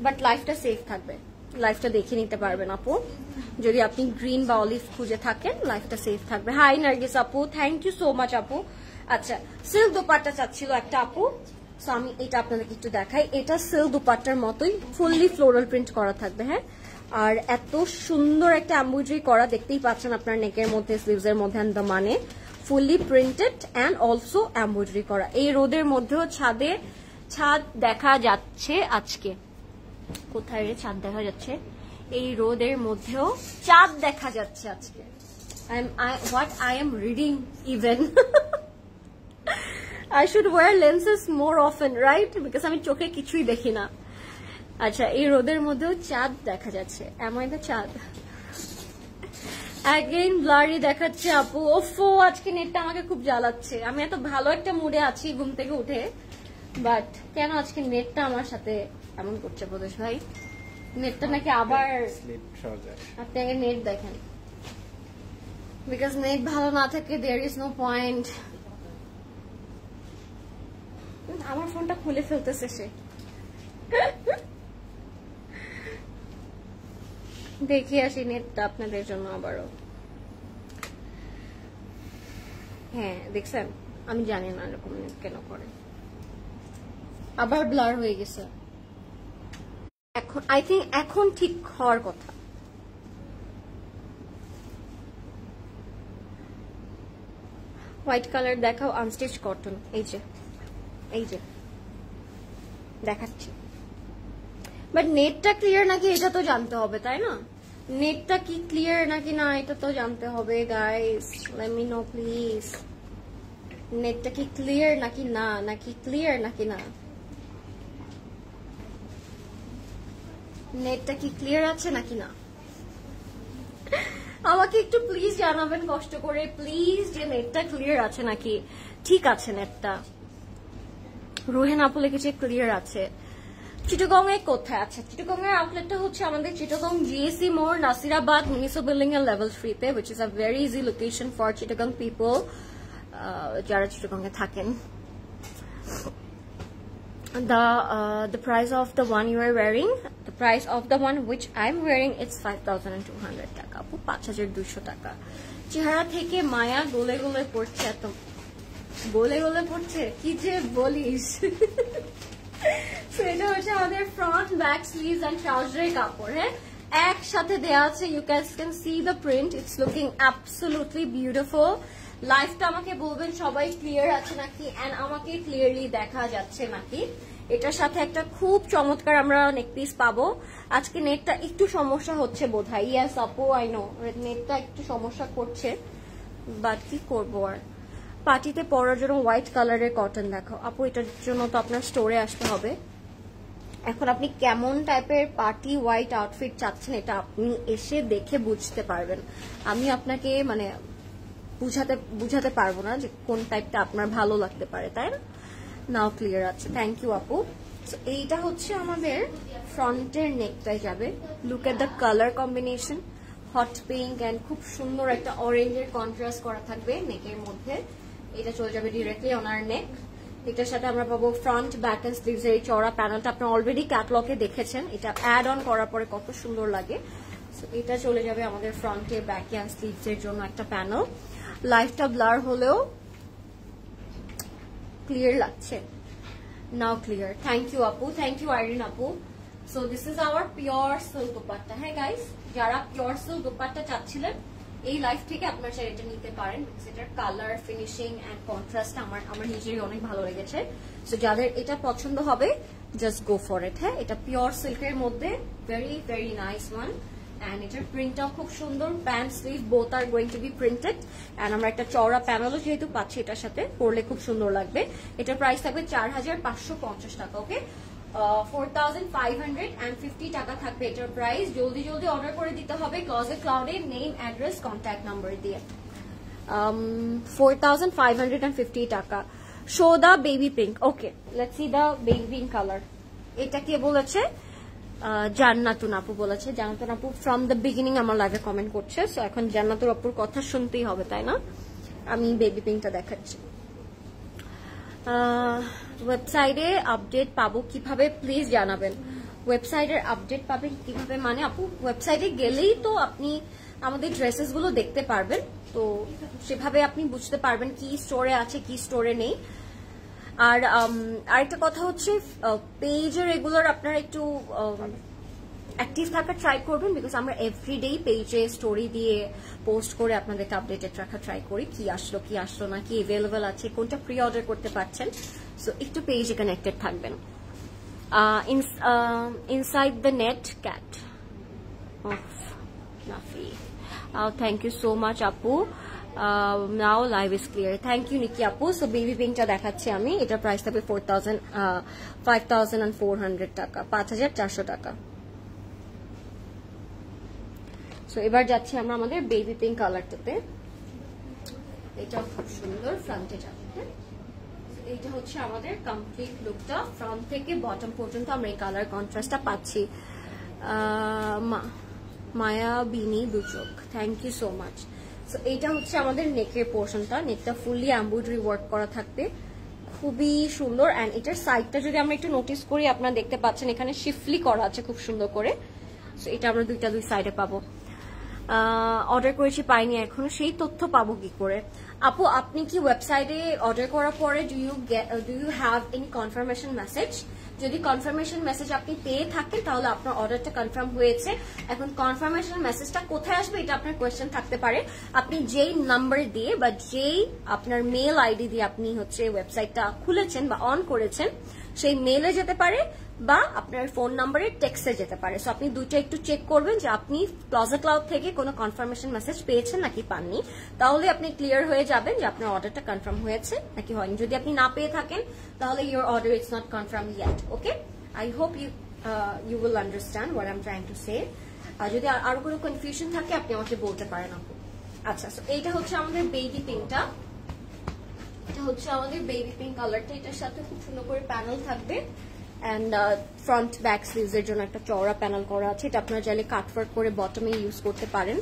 বাট লাইফটা সেফ থাকবে, লাইফটা দেখে নিতে পারবেন আপু। যদি আপনি গ্রিন বা অলিভ খুঁজে থাকেন, লাইফটা সেফ থাকবে। হাই নার্গিস আপু, থ্যাংক ইউ সো মাচ আপু। আচ্ছা, সিল্ক দোপাট্টা চাচ্ছিল একটা আপু, সো আমি এটা আপনাদেরকে একটু দেখাই। এটা সিল্ক দোপাট্টার মতোই ফুললি ফ্লোরাল প্রিন্ট করা থাকবে। হ্যাঁ, আর এত সুন্দর একটা এমব্রয়ডারি করা, দেখতেই পাচ্ছেন আপনার নেকের মধ্যে, স্লিভস এর মধ্যে, মানে fully printed and also embroidery করা। এই রোদের মধ্যেও ছাদ দেখা যাচ্ছে আজকে। কোথায় রে ছাদ দেখা যাচ্ছে? এই রোদের মধ্যেও চাঁদ দেখা যাচ্ছে আজকে। what I am reading even. I should wear lenses more often, right? Because আমি চোখে কিছুই দেখি না। আচ্ছা, এই রোদের মধ্যেও চাঁদ দেখা যাচ্ছে। Am I the চাঁদ? Again ব্লারি দেখাচ্ছে আপু। ওফো, আজকে নেটটা আমাকে খুব জ্বালাচ্ছে। আমি এত ভালো একটা মুডে আছি ঘুম থেকে উঠে, বাট কেন আজকে নেটটা আমার সাথে এমন করছে প্রদেশ ভাই? নেটটা নাকি আবার, আপনি আগে নেট দেখেন। বিকজ নেট ভালো না থাকে দেয়ার ইজ নো পয়েন্ট। আমার ফোনটা খুলে ফেলতেছে সে। দেখি আসি নেটটা আপনাদের জন্য আবারও। হ্যাঁ দেখছেন, আমি জানি না এরকম নেট কেন করে, আবার ব্লার হয়ে গেছে। এখন আই থিঙ্ক এখন ঠিক হওয়ার কথা। হোয়াইট কালার দেখাও, আনস্টিচ কটন। এই যে এই যে দেখাচ্ছি, বাট নেটটা ক্লিয়ার নাকি এটা তো জানতে হবে তাই না? নেটটা কি ক্লিয়ার নাকি না এটা তো জানতে হবে guys, late me no please. নেটটা কি ক্লিয়ার নাকি না, নাকি ক্লিয়ার নাকি না, নেটটা কি ক্লিয়ার আছে নাকি না আমাকে একটু প্লিজ জানাবেন কষ্ট করে প্লিজ, যে নেটটা ক্লিয়ার আছে নাকি। ঠিক আছে নেটটা, রোহেন আপু লিখেছে ক্লিয়ার আছে। চিটাগং এ কোথায়? আচ্ছা, চিটাগং এর আউটলেটটা হচ্ছে আমাদের চিটাগং জিএসি মোড়, নাসিরাবাদ মিউনিসিপাল বিল্ডিং এর লেভেল 3 তে, which is a very easy location for Chittagong people যারা চিটাগং এ থাকেন। The price of the one you are wearing, the price of the one which I'm wearing, it's 5,200 টাকা আপু, 5,200 টাকা। চেহারা থেকে মায়া গলে গলে পড়ছে, এত গলে গলে পড়ছে কি যে বলিস। এটা হচ্ছে আমাদের ফ্রন্ট, ব্যাক, স্লিভস এন্ড ট্রাউজারের কাপড়। হ্যাঁ, একসাথে দেওয়া আছে। You can see the print, it's looking absolutely beautiful. লাইফটা আমাকে বলবেন সবাই ক্লিয়ার আছে নাকি, এন্ড আমাকে ক্লিয়ারলি দেখা যাচ্ছে নাকি। এটার সাথে একটা খুব চমৎকার আমরা নেক পিস পাবো। আজকে নেটটা একটু সমস্যা হচ্ছে বোধহয়। ইয়েস আপু, আই নো নেটটা একটু সমস্যা করছে, বাট কি করবো আর। পার্টিতে পরার জন্য হোয়াইট কালারের কটন দেখাও আপু, এটার জন্য তো আপনার স্টোরে আসতে হবে। এখন আপনি কেমন টাইপের পার্টি হোয়াইট আউটফিট চাচ্ছেন এটা আপনি এসে দেখে বুঝতে পারবেন। আমি আপনাকে মানে বুঝাতে পারবো না যে কোন টাইপটা আপনার ভালো লাগতে পারে, তাই না? নাও ক্লিয়ার আছে, থ্যাংক ইউ আপু। এইটা হচ্ছে আমাদের ফ্রন্টের নেকটাই যাবে। Look at the colour combination, hot pink and খুব সুন্দর একটা অরেঞ্জের কন্ট্রাস্ট করা থাকবে নেকের মধ্যে। এটা চলে যাবে ডিরেক্টলি অনার নেক। এটার সাথে আমরা পাবো ফ্রন্ট, ব্যাক এন্ড স্লিভস এর এই চওড়া প্যানেলটা আপনারা অলরেডি ক্যাটলগে দেখেছেন। এটা অ্যাড অন করার পরে কত সুন্দর লাগে। এটা চলে যাবে আমাদের ফ্রন্টে, ব্যাক এন্ড স্লিভস এর জন্য একটা প্যানেল। লাইফটা ব্লার হলেও ক্লিয়ার লাগছে। নাও ক্লিয়ার, থ্যাংক ইউ আপু, থ্যাংক ইউ আইরিন আপু। So this is hour pure silk dupatta. হ্যাঁ গাইস, যারা পিওর সিল্ক দুপাট্টা চাচ্ছিলেন এই লাইফ থেকে আপনারা চাইলে এটা নিতে পারেন। এটার কালার, ফিনিশিং এন্ড কন্ট্রাস্ট আমার নিজেরই অনেক ভালো লেগেছে। সো যাদের এটা পছন্দ হবে জাস্ট গো ফর ইট। হ্যাঁ, এটা পিওর সিল্কের মধ্যে very very nice one. and এটার প্রিন্টটাও খুব সুন্দর। Pant, sleeve both are going to be printed and আমরা একটা চওড়া প্যানেলও যেহেতু পাচ্ছি এটার সাথে, পরলে খুব সুন্দর লাগবে। এটার প্রাইস থাকবে 4,550 টাকা। ওকে, 4,550 টাকা থাকবে এটার প্রাইস। জলদি জলদি অর্ডার করে দিতে হবে ক্লজেট ক্লাউডে নেম, অ্যাড্রেস, কন্ট্যাক্ট নাম্বার দিয়ে। 4,550 টাকা। Show the baby pink. Okay, let's see the baby pink colour. এটা কে বলেছে? জান্নাতুন আপু বলেছে। জান্নাতুন আপু ফ্রম দ্য বিগিনিং আমার লাইভে কমেন্ট করছে, সো এখন জান্নাতুন আপুর কথা শুনতেই হবে, তাই না? আমি বেবি পিঙ্কটা দেখাচ্ছি। ওয়েবসাইটে আপডেট পাবো কিভাবে প্লিজ জানাবেন। ওয়েবসাইটের আপডেট পাবেন কিভাবে মানে আপু, ওয়েবসাইটে গেলেই তো আপনি আমাদের ড্রেসেস গুলো দেখতে পারবেন, তো সেভাবে আপনি বুঝতে পারবেন কি স্টোরে আছে কি স্টোরে নেই। আর আরেকটা কথা হচ্ছে পেজে রেগুলার আপনারা একটু অ্যাক্টিভ থাকার ট্রাই করবেন, বিকজ আমরা এভরিডে পেজে স্টোরি দিয়ে পোস্ট করে আপনাদেরকে আপডেটেড রাখা ট্রাই করি। কি আসলো না, কি অ্যাভেলেবল আছে, কোনটা প্রি অর্ডার করতে পারছেন। সো একটু পেজে কানেক্টেড থাকবেন। Inside the net cat of Nafi. Thank you so much আপু। Now live is clear, thank you Niki আপু। সো বেবি পিঙ্কটা দেখাচ্ছি আমি। এটার প্রাইস থাকবে 5,400 টাকা, 5,400 টাকা। সো এবার যাচ্ছি আমরা আমাদের বেবি পিঙ্ক কালারটাতে। এটা খুব সুন্দর, ফ্রন্টে যাবে। এইটা হচ্ছে আমাদের কমপ্লিট লুকটা, ফ্রন্ট থেকে বটম পর্যন্ত আমরা এই কালার কন্ট্রাস্টটা পাচ্ছি। মায়া বিনি দুচোখ, thank you so much. So এইটা হচ্ছে আমাদের নেকের পোর্শনটা, নেকটা ফুললি এমব্রয়ডারি ওয়ার্ক করা থাকবে, খুবই সুন্দর। অ্যান্ড এটার সাইডটা যদি আমরা একটু নোটিস করি, আপনারা দেখতে পাচ্ছেন এখানে শিফলি করা আছে খুব সুন্দর করে। সো এটা আমরা দুই সাইডে পাবো। অর্ডার করেছি, পাইনি এখনো, সেই তথ্য পাবো কি করে? আপু আপনি কি ওয়েবসাইটে অর্ডার করার পরে do you have any confirmation message? যদি কনফার্মেশন মেসেজ আপনি পেয়ে থাকেন তাহলে আপনার অর্ডারটা কনফার্ম হয়েছে। এখন কনফার্মেশন মেসেজটা কোথায় আসবে এটা আপনার কোয়েশ্চেন থাকতে পারে। আপনি যেই নাম্বার দিয়ে বা যেই আপনার মেল আইডি দিয়ে আপনি হচ্ছে ওয়েবসাইটটা খুলেছেন বা অন করেছেন, সেই মেলে যেতে পারে বা আপনার ফোন নাম্বারে টেক্সটে যেতে পারে। সো আপনি দুইটা একটু চেক করবেন যে আপনি প্লাজা ক্লাউড থেকে কোনো কনফার্মেশন মেসেজ পেয়েছেন নাকি পাননি, তাহলে আপনি ক্লিয়ার হয়ে যাবেন যে আপনার অর্ডারটা কনফার্ম হয়েছে নাকি হয়নি। যদি আপনি না পেয়ে থাকেন তাহলে your order is not confirm yet. Okay, I hope you will understand what I am trying to say. আর যদি আরো কোনো কনফিউশন থাকে আপনি আমাকে বলতে পারেন আপু। আচ্ছা, সো এইটা হচ্ছে আমাদের বেবি পিঙ্কটা, এটা হচ্ছে আমাদের বেবি পিঙ্ক কালারটা। এটার সাথে খুব সুন্দর করে প্যানেল থাকবে অ্যান্ড ফ্রন্ট ব্যাক স্লিভস এর জন্য একটা চওড়া প্যানেল করা আছে। এটা আপনারা চাইলে কাটওয়ার্ক করে বটমে ইউজ করতে পারেন,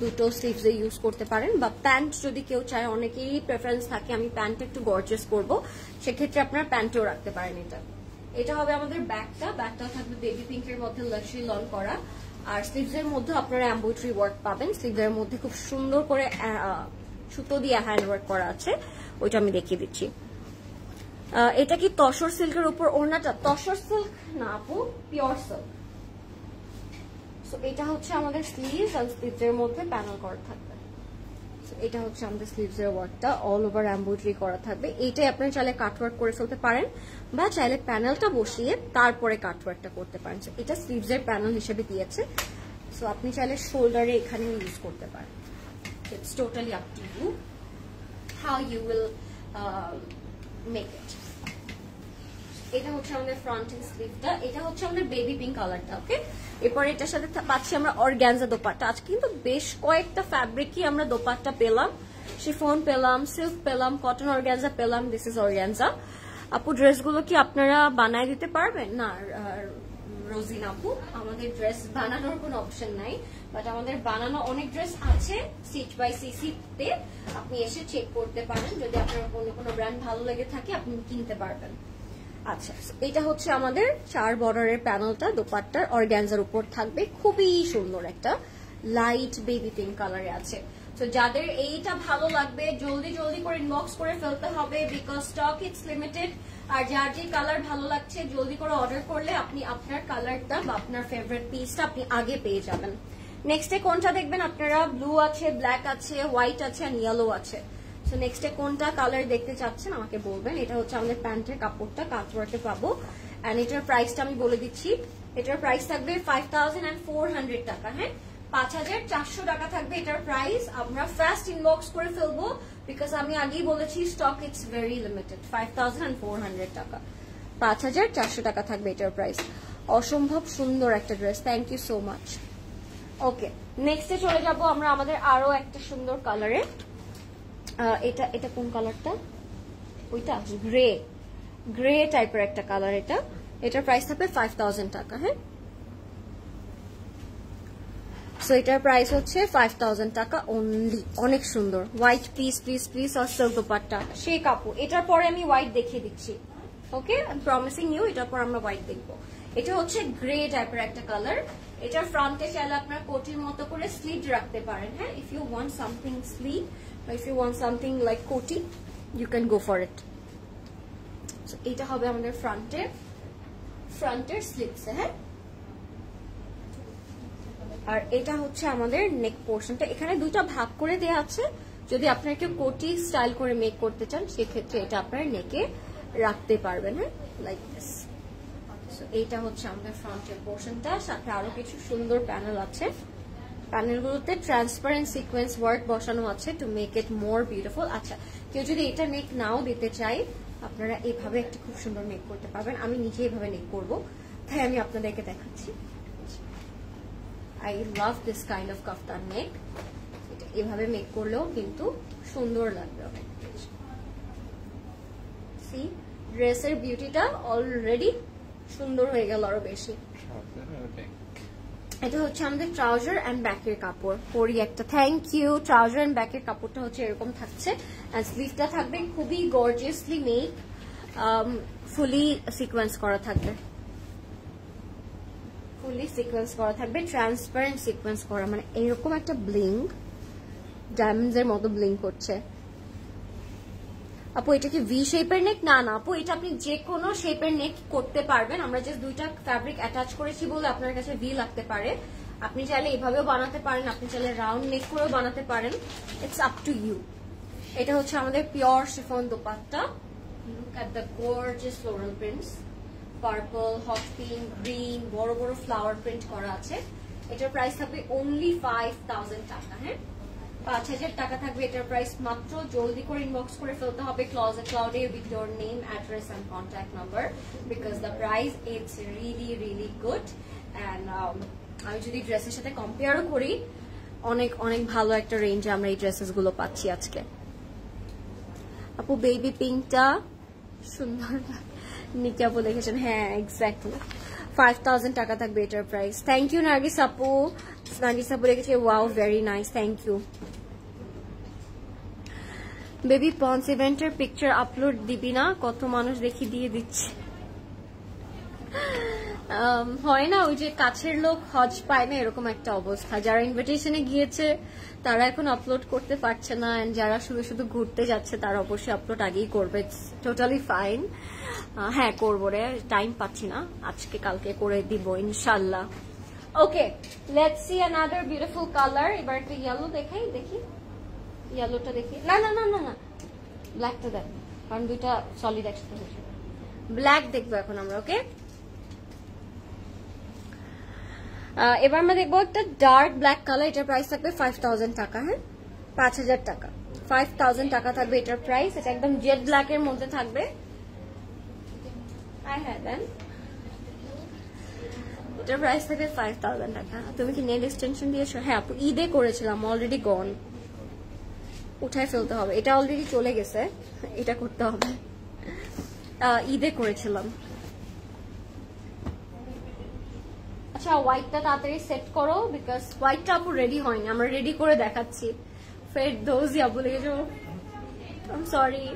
দুটো স্লিভস এ ইউজ করতে পারেন, বা প্যান্ট যদি কেউ চায়, অনেকেরই প্রেফারেন্স থাকে আমি প্যান্ট একটু গর্জিয়াস করবো, সেক্ষেত্রে আপনারা প্যান্টেও রাখতে পারেন। এটা হবে আমাদের ব্যাকটাও থাকবে বেবি পিঙ্কের মধ্যে লাক্সারি লন করা, আর স্লিভস এর মধ্যে আপনারা এমব্রয়ডারি ওয়ার্ক পাবেন। স্লিভসের মধ্যে খুব সুন্দর করে সুতো দিয়ে হ্যান্ড ওয়ার্ক করা আছে, ওইটা আমি দেখিয়ে দিচ্ছি। এটা কি তসর সিল্কের উপর ওড়নাটা? তসর সিল্ক না আপু, পিওর সিল্ক। সো এটা হচ্ছে আমাদের স্লিভস, আর স্লিভস এর মধ্যে প্যানেল করা থাকবে। সো এটা হচ্ছে আমাদের স্লিভস এর ওয়ার্কটা, অল ওভার এমব্রয়ডারি করা থাকবে। এইটাই আপনারা চাইলে কাটওয়ার্ক করে ফেলতে পারেন বা চাইলে প্যানেলটা বসিয়ে তারপরে কাটওয়ার্কটা করতে পারেন। সো এটা স্লিভস এর প্যানেল হিসেবে দিয়েছে, সো আপনি চাইলে শোল্ডারে এখানে ইউজ করতে পারেন। It's totally up to you how you will make it. এটা হচ্ছে আমাদের ফ্রন্ট এন্ড স্লিভটা, এটা হচ্ছে আমাদের বেবি পিঙ্ক কালারটা। ওকে, এরপর এটার সাথে পাচ্ছি আমরা অর্গানজা দোপাট্টা। আজকে কিন্তু বেশ কয়েকটা ফ্যাব্রিকই আমরা দোপাট্টা পেলাম, শিফন পেলাম, সিল্ক পেলাম, কটন অর্গানজা পেলাম। This is organza. আপু ড্রেসগুলো কি আপনারা বানায় দিতে পারবেন? না রোজিন আপু, আমাদের ড্রেস বানানোর কোনো অপশন নাই, বাট আমাদের বানানো অনেক ড্রেস আছে সিচ বাই সিসি তে, আপনি এসে চেক করতে পারেন। যদি আপনার কোনো ব্র্যান্ড ভালো লেগে থাকে আপনি কিনতে পারবেন। আচ্ছা, এটা হচ্ছে আমাদের 4 বর্ডারের প্যানেলটা, দোপাট্টার অর্গানজার উপর থাকবে, খুবই সুন্দর একটা লাইট বেবি পিঙ্ক কালারে আছে। তো যাদের এইটা ভালো লাগবে জলদি করে ইনবক্স করে ফেলতে হবে, বিকজ স্টক ইটস লিমিটেড। আর যার যে কালার ভালো লাগছে জলদি করে অর্ডার করলে আপনি আপনার কালারটা বা আপনার ফেভারিট পিসটা আপনি আগে পেয়ে যাবেন। নেক্সটে কোনটা দেখবেন আপনারা? ব্লু আছে, ব্ল্যাক আছে, হোয়াইট আছে, আর ইয়েলো আছে। সো নেক্সটে কোনটা কালার দেখতে চাচ্ছেন আমাকে বলবেন। এটা হচ্ছে আমাদের প্যান্টের কাপড়টা, কাটওয়ার্কে পাবো। এন্ড এটার প্রাইসটা আমি বলে দিচ্ছি, এটার প্রাইস থাকবে 5400 টাকা। হ্যাঁ, 5400 টাকা থাকবে এটার প্রাইস। আমরা ফার্স্ট ইনবক্স করে ফেলবো, বিকজ আমি আগেই বলেছি স্টক ইটস ভেরি লিমিটেড। 5400 টাকা, 5400 টাকা থাকবে এটার প্রাইস। অসম্ভব সুন্দর একটা dress, thank you so much. Okay, নেক্সটে চলে যাব আমরা আমাদের আরো একটা সুন্দর কালারে। এটা কোন কালারটা? ওইটা গ্রে টাইপের একটা কালার। এটার প্রাইস থাকবে 5000 টাকা। হ্যাঁ, সো এটার প্রাইস হচ্ছে 5000 টাকা অনলি। অনেক সুন্দর হোয়াইট পিস আর সিল্ক দোপাট্টা, সেই কাপড়। এটার পরে আমি হোয়াইট দেখিয়ে দিচ্ছি। ওকে, আই এম প্রমিসিং ইউ, এটার পর আমরা হোয়াইট দেখবো। এটা হচ্ছে গ্রে টাইপের একটা কালার। এটার ফ্রন্টে চাইলে আপনার কোটির মতো করে স্লিট রাখতে পারেন। হ্যাঁ, if you want something slit, if you want something like koti, you can go for it. So এটা হবে আমাদের ফ্রন্টের স্লিভস। হ্যাঁ, আর এটা হচ্ছে আমাদের নেক পোর্শনটা। এখানে দুইটা ভাগ করে দেওয়া আছে, যদি আপনারা কেউ কোটি স্টাইল করে মেক করতে চান সেক্ষেত্রে এটা আপনারা নেকে রাখতে পারবেন। হ্যাঁ, লাইক দিস। সো এইটা হচ্ছে আমাদের ফ্রন্টের পোর্শনটা, সাথে আরো কিছু সুন্দর প্যানেল আছে। প্যানেলগুলোতে ট্রান্সপারেন্ট সিকোয়েন্স ওয়ার্ক বসানো আছে to make it more beautiful. আচ্ছা, কেউ যদি এটা নেক নাও দিতে চাই আপনারা এইভাবে একটা খুব সুন্দর নেক করতে পারবেন। আমি নিজে এইভাবে নেক করবো, তাই আমি আপনাদেরকে দেখাচ্ছি। I love this kind of kaftan neck. এটা এভাবে মেক করলেও কিন্তু সুন্দর লাগবে অনেক। সি, ড্রেসের বিউটিটা অলরেডি সুন্দর হয়ে গেল আরো বেশি। এটা হচ্ছে আমাদের ট্রাউজার এন্ড ব্যাকের কাপড়। পরি একটা, থ্যাংক ইউ। ট্রাউজার এন্ড ব্যাকের কাপড়টা হচ্ছে এরকম থাকছে, এন্ড স্লিভটা থাকবে খুবই গর্জিয়াসলি মেক, ফুলি সিকোয়েন্স করা থাকবে, ফুলি সিকোয়েন্স করা থাকবে, ট্রান্সপারেন্ট সিকোয়েন্স করা, মানে এরকম একটা ব্লিঙ্ক, ডায়মন্ডস এর মতো ব্লিঙ্ক করছে। আপু এটা কি ভি শেপের নেক? না না আপু, এটা আপনি যে কোনো শেপের নেক করতে পারবেন। আমরা জাস্ট দুইটা ফ্যাব্রিক অ্যাটাচ করেছি বলে আপনার কাছে ভি লাগতে পারে। আপনি চাইলে এভাবেও বানাতে পারেন, আপনি চাইলে রাউন্ড নেক করেও বানাতে পারেন, ইটস আপ টু ইউ। এটা হচ্ছে আমাদের pure chiffon dupatta. Look at the gorgeous floral prints, purple, hot pink, green, বড় বড় ফ্লাওয়ার প্রিন্ট করা আছে। এটার প্রাইস থাকবে অনলি 5000 টাকা। হ্যাঁ, 5000 টাকা থাকবে এটার প্রাইস মাত্র। জলদি করে ইনবক্স করে ফেলতে হবে ক্লজেট ক্লাউডে with your name, address and contact number, because the price it's really really good. And আমি যদি ড্রেসের সাথে কম্পেয়ারও করি, অনেক অনেক ভালো একটা রেঞ্জে আমরা এই ড্রেসেস গুলো পাচ্ছি আজকে। আপু বেবি পিঙ্কটা সুন্দর, নিকি আপু লিখেছেন, হ্যাঁ এক্স্যাক্টলি 5000 টাকা থাকবে এটার প্রাইস। থ্যাংক ইউ নার্গিস আপু। নার্গিস আপু লিখেছে wow very nice, thank you. Baby Pons ইভেন্টের পিকচার আপলোড দিবি না? কত মানুষ দেখি দিয়ে দিচ্ছে। হয় না, ওই যে কাছের লোক হজ পায় না, এরকম একটা অবস্থা। যারা ইনভিটেশনে গিয়েছে তারা এখন আপলোড করতে পারছে না, এন্ড যারা শুধু শুধু ঘুরতে যাচ্ছে তারা অবশ্যই আপলোড আগেই করবে, টোটালি ফাইন। হ্যাঁ করবো রে, টাইম পাচ্ছি না, আজকে কালকে করে দিব ইনশাল্লাহ। Okay, let's see another beautiful colour. এবার একটা ইয়েলো দেখাই, দেখি ইয়েলোটা দেখি। না না না না না, ব্ল্যাকটা দেখ, কারণ দুইটা সলিড একসাথে হয়েছে। ব্ল্যাক দেখবো এখন আমরা। ওকে, এবার আমরা দেখবো একটা ডার্ক ব্ল্যাক কালার। এটার প্রাইস থাকবে 5000 টাকা। হ্যাঁ, 5000 টাকা, 5000 টাকা থাকবে এটার প্রাইস। এটা একদম জেড ব্ল্যাক এর মধ্যে থাকবে। হ্যাঁ দেন, এটার প্রাইস থাকবে 5000 টাকা। তুমি কি নেল এক্সটেনশন দিয়েছো? হ্যাঁ আপু, ঈদে করেছিলাম, অলরেডি গন, উঠায় ফেলতে হবে। এটা অলরেডি চলে গেছে, এটা করতে হবে। ঈদে করেছিলাম। আচ্ছা, হোয়াইটটা তাড়াতাড়ি সেট করো, বিকজ হোয়াইটটা আপু রেডি হয়নি, আমরা রেডি করে দেখাচ্ছি। ফের দোজি আপু লেগেছো, আই এম সরি।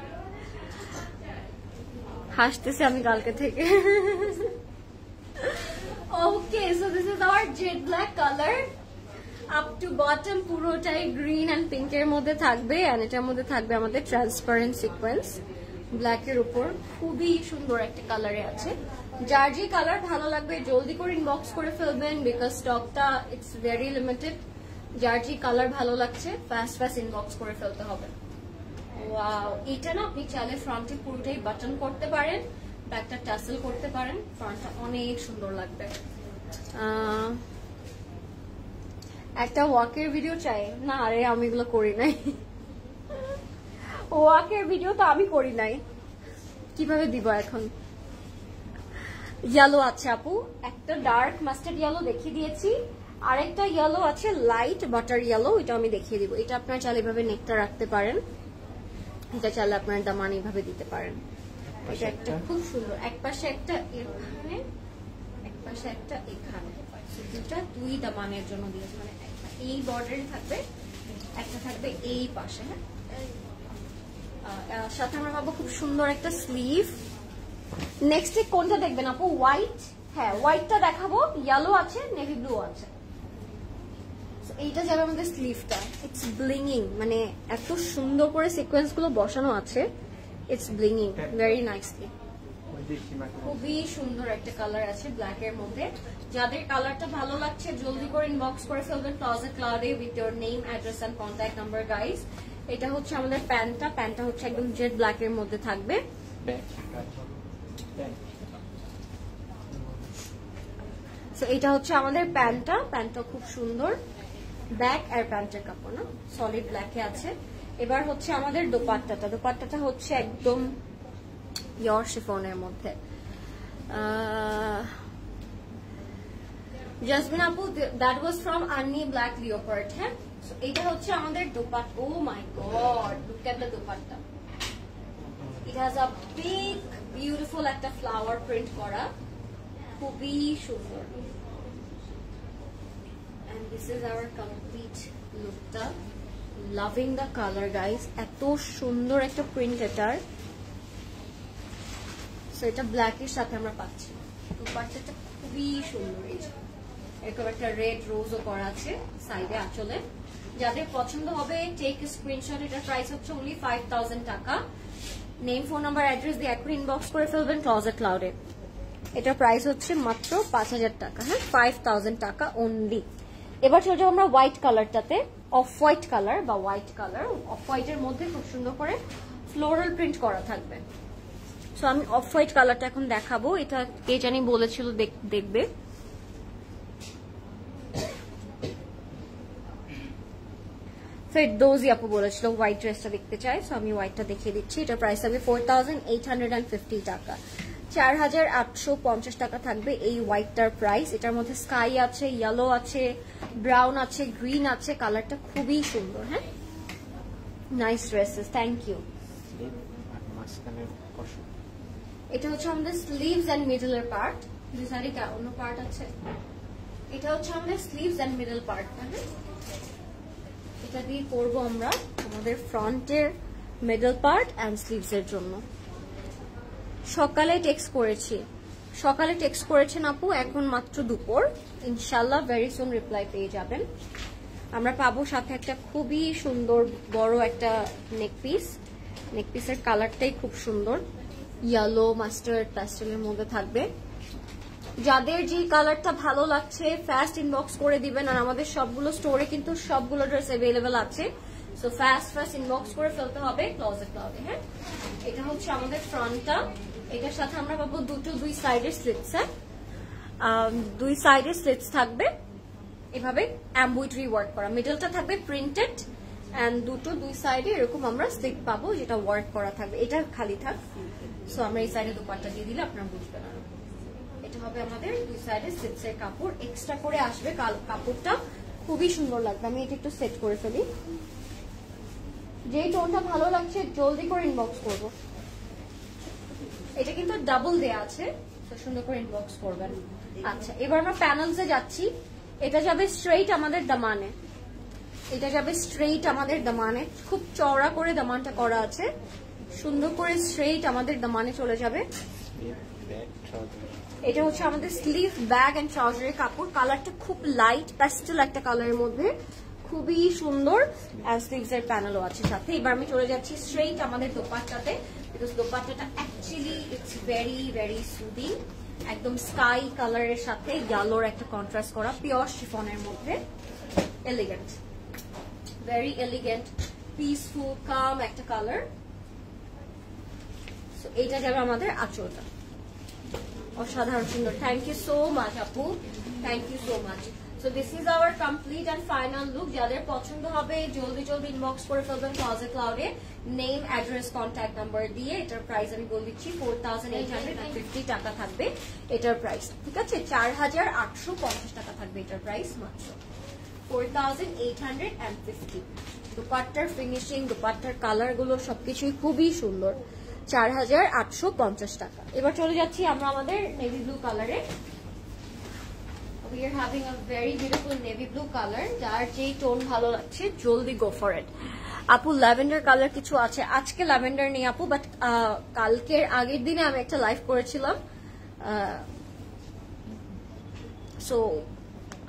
হাসতেছি আমি কালকে থেকে। Okay, so this is our jade black colour. Up to bottom পুরোটাই গ্রিন এন্ড পিঙ্কের মধ্যে থাকবে, এন্ড এটার মধ্যে থাকবে আমাদের ট্রান্সপারেন্ট সিকোয়েন্স ব্ল্যাকের উপর। খুবই সুন্দর একটা কালারে আছে। যার যে কালার ভালো লাগবে জলদি করে ইনবক্স করে ফেলবেন, বিকজ স্টকটা ইটস ভেরি লিমিটেড। যার যে কালার ভালো লাগছে ফাস্ট ফাস্ট ইনবক্স করে ফেলতে হবে। ওয়াও, এটা না আপনি চাইলে ফ্রন্টে পুরোটাই বাটন করতে পারেন, ব্যাকটা টাসেল করতে পারেন, ফ্রন্টটা অনেক সুন্দর লাগবে। একটা ওয়াকের ভিডিও চাই না? আরে আমি এগুলো করি নাই, ওয়াকের ভিডিও তো আমি করি নাই, কিভাবে দিব এখন? ইয়েলো আছে আপু, একটা ডার্ক মাস্টার্ড ইয়েলো দেখিয়ে দিয়েছি, আরেকটা ইয়েলো আছে লাইট বাটার ইয়েলো, এটা আমি দেখিয়ে দিব। এটা আপনারা চাইলে এভাবে নেকটা রাখতে পারেন, এটা চাইলে আপনার দামান এইভাবে দিতে পারেন। এটা একটা খুব সুন্দর, এক পাশে একটা এখানে, এক পাশে একটা এখানে, দুটা দুই দামানের জন্য দিয়েছে, মানে এই বর্ডারে থাকবে, একটা থাকবে এই পাশে। হ্যাঁ, সাথে আমরা পাবো খুব সুন্দর একটা স্লিভ। নেক্সট কোনটা দেখবেন আপু? হোয়াইট। হ্যাঁ, হোয়াইটটা দেখাবো, ইয়েলো আছে, নেভি ব্লু আছে। এইটা যাবে আমাদের স্লিভটা। ইটস ব্লিংিং, মানে এত সুন্দর করে সিকোয়েন্স গুলো বসানো আছে, ইটস ব্লিংিং ভেরি নাইসলি। খুবই সুন্দর একটা কালার আছে ব্ল্যাক এর মধ্যে। যাদের কালারটা ভালো লাগছে জলদি করে ইনবক্স করে ফেলবেন ক্লজেট ক্লাউডে with your name, address and contact number guys. এটা হচ্ছে আমাদের প্যান্টটা, প্যান্টটা হচ্ছে একদম জেড ব্ল্যাক এর মধ্যে থাকবে। সো এটা হচ্ছে আমাদের প্যান্টটা, প্যান্টটা খুব সুন্দর, ব্যাক আর প্যান্টের কাপড় না সলিড ব্ল্যাকে আছে। এবার হচ্ছে আমাদের দোপাট্টাটা, দোপাট্টাটা হচ্ছে একদম পিওর শিফনের মধ্যে। জাসমিন আপু, দ্যাট ওয়াজ ফ্রম আর্নি ব্ল্যাক লিওপার্ড। হ্যাঁ, সো এটা হচ্ছে আমাদের dupatta. Oh my god, look at the dupatta. It has a big beautiful একটা ফ্লাওয়ার প্রিন্ট করা, খুবই সুন্দর। দিস ইজ আওয়ার কমপ্লিট লুকটা। লাভিং দ্য কালার গাইস, এত সুন্দর একটা প্রিন্ট এটার। সো এটা ব্ল্যাকের সাথে আমরা পাচ্ছি। দুপাট্টাটা খুবই সুন্দর, এরকম একটা রেড রোজও করা আছে সাইডে আঁচলে। যাদের পছন্দ হবে টেক স্ক্রিনশট। এটার প্রাইস হচ্ছে অনলি 5000 টাকা। নেম, ফোন নাম্বার, অ্যাড্রেস দিয়ে এখন ইনবক্স করে ফেলবেন ক্লজেট ক্লাউডে। এটার প্রাইস হচ্ছে মাত্র 5000 টাকা। হ্যাঁ, 5000 টাকা অনলি। এবার চলে যাবো আমরা হোয়াইট কালারটাতে। অফ হোয়াইট কালার বা হোয়াইট কালার, অফ হোয়াইটের মধ্যে খুব সুন্দর করে ফ্লোরাল প্রিন্ট করা থাকবে। সো আমি অফ হোয়াইট কালারটা এখন দেখাবো। এটা কে জানি বলেছিল দেখবে। ফেরদৌসি আপু বলেছিল হোয়াইট ড্রেসটা দেখতে চাই। সো আমি হোয়াইটটা দেখিয়ে দিচ্ছি। এটার প্রাইস থাকবে 4850 টাকা। 4850 টাকা থাকবে এই হোয়াইটটার প্রাইস। এটার মধ্যে স্কাই আছে, ইয়েলো আছে, ব্রাউন আছে, গ্রিন আছে। কালারটা খুবই সুন্দর। হ্যাঁ, নাইস ড্রেসেস, থ্যাংক ইউ। এটা হচ্ছে আমাদের স্লিভস এন্ড মিডলের পার্ট। দুই সাইডে অন্য পার্ট আছে। এটা হচ্ছে আমাদের স্লিভস এন্ড মিডল পার্ট। হ্যাঁ, এটা দিয়ে করবো আমরা আমাদের ফ্রন্টের মিডল পার্ট এন্ড স্লিভস এর জন্য। সকালে টেক্সট করেছেন আপু, এখন মাত্র দুপুর। ইনশাল্লাহ ভেরি সুন রিপ্লাই পেয়ে যাবেন। আমরা পাবো সাথে একটা খুবই সুন্দর বড় একটা নেকপিস। নেকপিসের কালারটাই খুব সুন্দর, ইয়েলো মাস্টার্ড প্যাস্টেলের মধ্যে থাকবে। যাদের যে কালারটা ভালো লাগছে ফাস্ট ইনবক্স করে দিবেন। আর আমাদের সবগুলো স্টোরে কিন্তু সবগুলো ড্রেস অ্যাভেলেবেল আছে। সো ফাস্ট ইনবক্স করে ফেলতে হবে ক্লজেট ক্লাউডে। হ্যাঁ, এটা হচ্ছে আমাদের ফ্রন্টটা। এটার সাথে আমরা পাবো দুই সাইডের স্লিটস। হ্যাঁ, দুই সাইডের স্লিটস থাকবে এভাবে এমব্রয়ডারি ওয়ার্ক করা। মিডলটা থাকবে প্রিন্টেড এন্ড দুই সাইডে এরকম আমরা স্লিট পাবো যেটা ওয়ার্ক করা থাকবে। এটা খালি থাক। সো আমরা এই সাইডে দুপাট্টা দিয়ে দিলে আপনারা বুঝবেন। আর এটা হবে আমাদের দুই সাইডে স্লিটস এর কাপড়। এক্সট্রা করে আসবে কাপড়টা, খুবই সুন্দর লাগবে। আমি এটা একটু সেট করে ফেলি। যেই টোনটা ভালো লাগছে জলদি করে ইনবক্স করবো। এটা কিন্তু ডাবল দেয়া আছে, তো সুন্দর করে ইনবক্স করবেন। আচ্ছা, এবার আমরা প্যানেলসে যাচ্ছি। এটা যাবে স্ট্রেইট আমাদের দামানে। খুব চওড়া করে দামানটা করা আছে, সুন্দর করে স্ট্রেইট আমাদের দামানে চলে যাবে। এটা হচ্ছে আমাদের স্লিভ, ব্যাগ এন্ড ট্রাউজারের কাপড়। কালারটা খুব লাইট প্যাস্টেল একটা কালারের মধ্যে, খুবই সুন্দর। স্লিভস এর প্যানেলও আছে সাথে। এবার আমি চলে যাচ্ছি স্ট্রেইট আমাদের দোপাট্টাতে। বিকজ দোপাট্টাটা actually it's very very soothing. একদম স্কাই কালারের সাথে ইয়েলোর একটা কন্ট্রাস্ট করা, পিওর শিফনের মধ্যে। Elegant, very elegant, peaceful, calm একটা কালার। সো এইটা যাবে আমাদের আঁচলটা। অসাধারণ সুন্দর। থ্যাংক ইউ সো মাচ আপু, thank you so much. So this is our complete and final look. যাদের পছন্দ হবে জলদি ইনবক্স করে ফেলবেন ক্লজেট ক্লাউডে নেম, অ্যাড্রেস, কন্ট্যাক্ট নাম্বার দিয়ে। এটার প্রাইস আমি বলে দিচ্ছি 4850 টাকা থাকবে এটার প্রাইস। ঠিক আছে, 4850 টাকা থাকবে এটার প্রাইস মাত্র 4850। দুপাট্টার ফিনিশিং, দুপাট্টার কালার গুলো সবকিছুই খুবই সুন্দর। 4850 টাকা। এবার চলে যাচ্ছি আমরা আমাদের নেভি ব্লু কালারে। We are having a very beautiful navy blue color. যার যেই টোন ভালো লাগছে জলদি গো ফর ইট। আপু ল্যাভেন্ডার কালার কিছু আছে, আজকে ল্যাভেন্ডার নেই আপু, বাট কালকের আগের দিনে আমি একটা লাইভ করেছিলাম। সো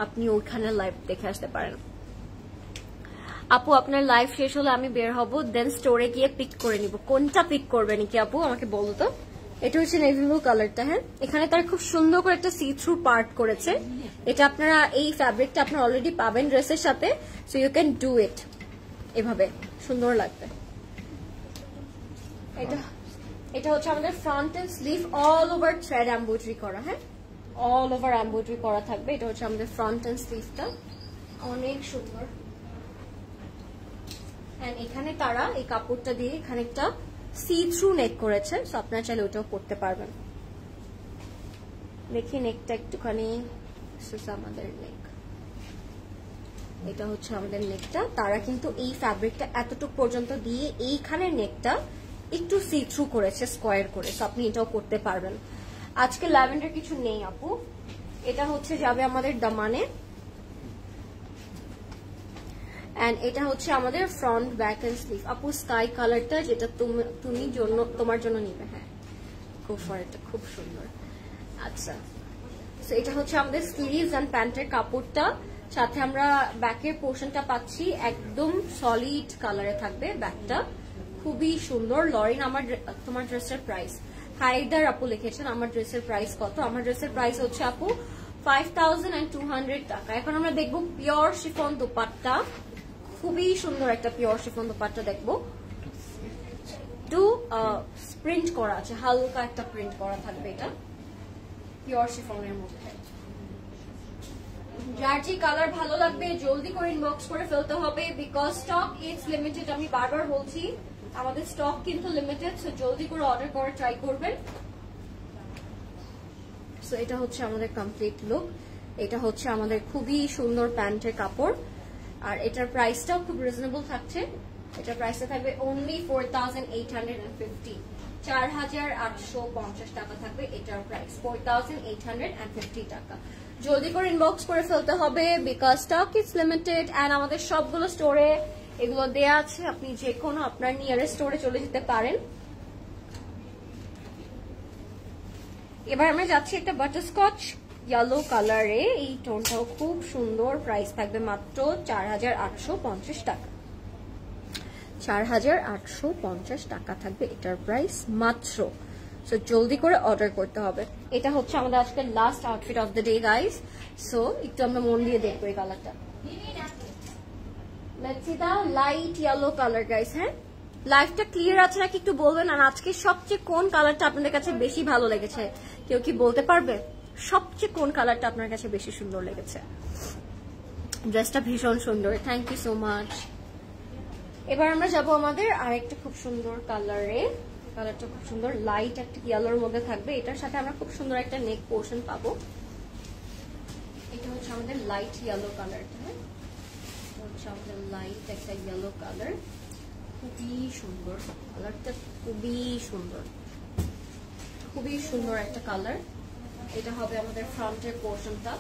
আপনি ওইখানে লাইভ দেখে আসতে পারেন। আপু আপনার লাইভ শেষ হলে আমি বের হব, দেন স্টোরে গিয়ে পিক করে নিব। কোনটা পিক করবে নাকি আপু আমাকে বলো তো। এটা হচ্ছে নেভি ব্লু কালারটা। হ্যাঁ, এখানে তার খুব সুন্দর করে একটা সি থ্রু পার্ট করেছে। এটা আপনারা এই ফ্যাব্রিকটা আপনারা অলরেডি পাবেন ড্রেসের সাথে। So you can do it, এভাবে সুন্দর লাগবে। এটা হচ্ছে আমাদের front and sleeve, all over thread embroidery করা। হ্যাঁ, অল ওভার এমব্রয়ডারি করা থাকবে। এটা হচ্ছে আমাদের ফ্রন্ট এন্ড স্লিভটা, অনেক সুন্দর। এন্ড এখানে তারা এই কাপড়টা দিয়ে এখানে একটা সি থ্রু নেক করেছে। সো আপনারা চাইলে ওটাও করতে পারবেন। দেখি নেকটা একটুখানি, আমাদের নেক, এটা হচ্ছে আমাদের নেকটা। তারা কিন্তু এই ফ্যাব্রিকটা এতটুকু পর্যন্ত দিয়ে এইখানে নেকটা একটু সি থ্রু করেছে স্কোয়ার করে। সো আপনি এটাও করতে পারবেন। আজকে ল্যাভেন্ডার কিছু নেই আপু। এটা হচ্ছে যাবে আমাদের দামানে। এন্ড এটা হচ্ছে আমাদের ফ্রন্ট ব্যাক এন্ড স্লিভ। আপু স্কাই কালারটা যেটা তুমি তোমার জন্য নিবে, হ্যাঁ খুব এটা খুব সুন্দর। আচ্ছা, সো এটা হচ্ছে আমাদের স্লিভস এন্ড প্যান্টের কাপড়টা, সাথে আমরা ব্যাকের পোর্শনটা পাচ্ছি একদম সলিড কালারে থাকবে ব্যাকটা, খুবই সুন্দর। লরিন, তোমার ড্রেসের প্রাইস, হাইদার আপু লিখেছেন আমার ড্রেসের প্রাইস কত। আমার ড্রেসের প্রাইস হচ্ছে আপু 5200 টাকা। এখন আমরা দেখবো পিওর শিফন দোপাট্টা, খুবই সুন্দর একটা পিওর শিফন দোপাট্টা দেখবো। একটু প্রিন্ট করা আছে, হালকা একটা প্রিন্ট করা থাকবে, এটা পিওর শিফনের মধ্যে। যার যে কালার ভালো লাগবে জলদি করে ইনবক্স করে ফেলতে হবে, বিকজ স্টক ইজ লিমিটেড। আমি বারবার বলছি আমাদের স্টক কিন্তু লিমিটেড, সো জলদি করে অর্ডার করে ট্রাই করবেন। সো এটা হচ্ছে আমাদের কমপ্লিট লুক। এটা হচ্ছে আমাদের খুবই সুন্দর প্যান্টের কাপড়, আর এটার প্রাইসটাও খুব রিজনেবল থাকছে। এটার প্রাইসটা থাকবে অনলি 4850, 4850 টাকা থাকবে এটার প্রাইস, 4850 টাকা। জলদি করে ইনবক্স করে ফেলতে হবে because stock is limited and আমাদের সবগুলো স্টোরে এগুলো দেয়া আছে, আপনি যে কোনো আপনার নিয়ারেস্ট স্টোরে চলে যেতে পারেন। এবার আমরা যাচ্ছি একটা বাটারস্কচ ইয়েলো কালারে, এই টোনটাও খুব সুন্দর। প্রাইস থাকবে মাত্র 4850 টাকা, 4850 টাকা থাকবে এটার প্রাইস মাত্র। সো জলদি করে অর্ডার করতে হবে। এটা হচ্ছে আমাদের আজকের last outfit of the day guys. So একটু আমরা মন দিয়ে দেখবো এই কালারটা, লাইট ইয়েলো কালার গাইস। হ্যাঁ, লাইফটা ক্লিয়ার আছে নাকি একটু বলবেন। আর আজকে সবচেয়ে কোন কালারটা আপনাদের কাছে বেশি ভালো লেগেছে, কেউ কি বলতে পারবে? সবচেয়ে কোন কালারটা আপনার কাছে বেশি সুন্দর লেগেছে? ড্রেসটা ভীষণ সুন্দর, থ্যাংক ইউ সো মাচ। এবার আমরা যাবো আমাদের আরেকটা খুব সুন্দর কালারে, কালারটা খুব সুন্দর লাইট একটা ইয়েলোর মধ্যে থাকবে। এটার সাথে আমরা খুব সুন্দর একটা নেক পোর্শন পাবো। এটা হচ্ছে আমাদের লাইট ইয়েলো কালারটা, হচ্ছে আমাদের লাইট একটা ইয়েলো কালার, খুবই সুন্দর কালারটা, খুবই সুন্দর, খুবই সুন্দর একটা কালার। এটা হবে আমাদের ফ্রন্টের পোর্শনটা,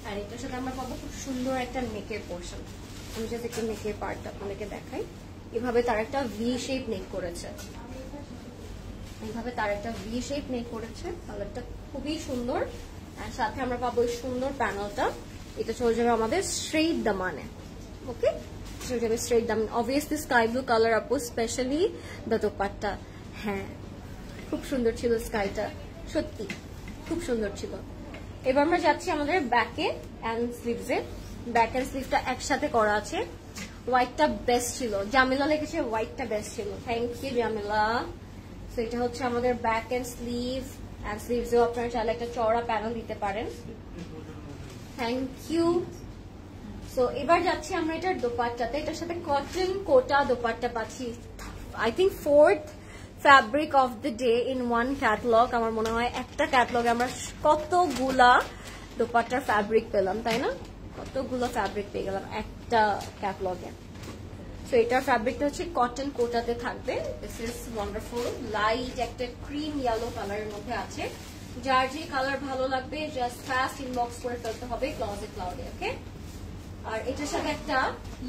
আর এটার সাথে আমরা পাবো খুব সুন্দর একটা নেকের পোর্শন। আমি যদি একটু নেকের পার্টটা আপনাদেরকে দেখাই, এভাবে তার একটা ভি শেপ নেক করেছে, এইভাবে তার একটা ভি শেপ নেক করেছে। কালারটা খুবই সুন্দর, আর সাথে আমরা পাবো এই সুন্দর প্যানেলটা। এটা চলে যাবে আমাদের স্ট্রেইট দামানে, ওকে চলে যাবে স্ট্রেইট দামান। অবভিয়াসলি স্কাই ব্লু কালার আপু, স্পেশালি দ্য দোপাট্টা, হ্যাঁ খুব সুন্দর ছিল স্কাইটা, সত্যি খুব সুন্দর ছিল। এবার আমরা যাচ্ছি আমাদের ব্যাকে অ্যান্ড স্লিভসে। ব্যাক অ্যান্ড স্লিভটা একসাথে করা আছে। হোয়াইটটা বেস্ট ছিল, জামিলা লিখেছে হোয়াইটটা বেস্ট ছিল, থ্যাংক ইউ জামিলা। সো এটা হচ্ছে আমাদের ব্যাক অ্যান্ড স্লিভসেও আপনারা চাইলে একটা চওড়া প্যানেল দিতে পারেন, থ্যাংক ইউ। সো এবার যাচ্ছি আমরা এটার দোপাট্টাতে। এটার সাথে কটন কোটা দোপাট্টা পাচ্ছি, I think 4th fabric of the day in one catalogue. আমার মনে হয় একটা ক্যাটালগে আমরা কতগুলা দোপাট্টার ফ্যাব্রিক পেলাম, তাই না? কতগুলো ফ্যাব্রিক পেয়ে গেলাম একটা ক্যাটালগে। সো এটার ফ্যাব্রিকটা হচ্ছে কটন কোটাতে থাকবে। দিস ইজ ওয়ান্ডারফুল, লাইট একটা ক্রিম ইয়েলো কালারের মধ্যে আছে। যার যে কালার ভালো লাগবে জাস্ট ফাস্ট ইনবক্স করে ফেলতে হবে ক্লজেট ক্লাউডে, ওকে? আর এটার সাথে একটা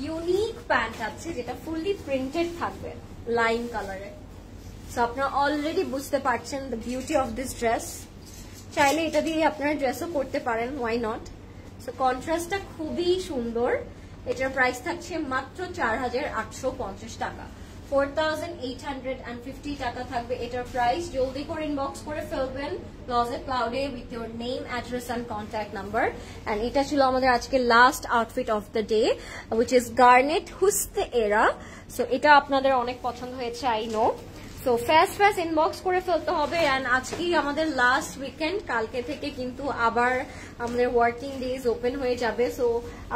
ইউনিক প্যান্ট আছে যেটা ফুললি প্রিন্টেড থাকবে লাইম কালারে। সো আপনারা অলরেডি বুঝতে পারছেন the beauty of this dress. চাইলে এটা দিয়ে আপনারা ড্রেসও করতে পারেন, ওয়াই নট। সো কন্ট্রাস্টটা খুবই সুন্দর। এটার প্রাইস থাকছে মাত্র 4850 টাকা, 4850 টাকা থাকবে এটার প্রাইস। জলদি করে ইনবক্স করে ফেলবেন ক্লজেট ক্লাউডে with your name, address and contact number. And এটা ছিল আমাদের আজকে last outfit of the day, which is Garnet হুস্তে এরা। সো এটা আপনাদের অনেক পছন্দ হয়েছে, I know. So fast inbox করে ফেলতে হবে। অ্যান্ড আজকেই আমাদের লাস্ট উইকেন্ড, কালকে থেকে কিন্তু আবার আমাদের ওয়ার্কিং ডেজ ওপেন হয়ে যাবে। সো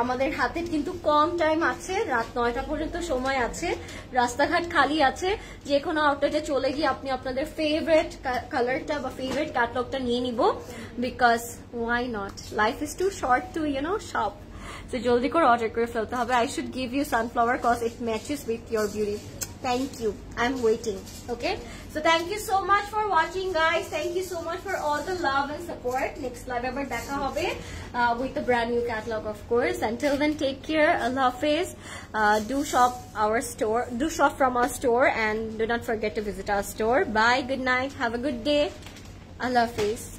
আমাদের হাতে কিন্তু কম টাইম আছে, রাত 9টা পর্যন্ত সময় আছে, রাস্তাঘাট খালি আছে। যে কোনো আউটলেটে চলে গিয়ে আপনি আপনাদের ফেভারিট কালারটা বা ফেভারিট ক্যাটালগটা নিয়ে নিব, because why not, life is too short to shop. So জলদি করে অর্ডার করে ফেলতে হবে। I should give you sunflower cause it matches with your beauty. Thank you. I'm waiting. Okay. So thank you so much for watching, guys. Thank you so much for all the love and support. Next live abar dekha hobe with a brand new catalog, of course. Until then, take care. Allah Hafiz. Do shop our store, do shop from our store, and do not forget to visit our store. Bye, good night, have a good day, Allah Hafiz.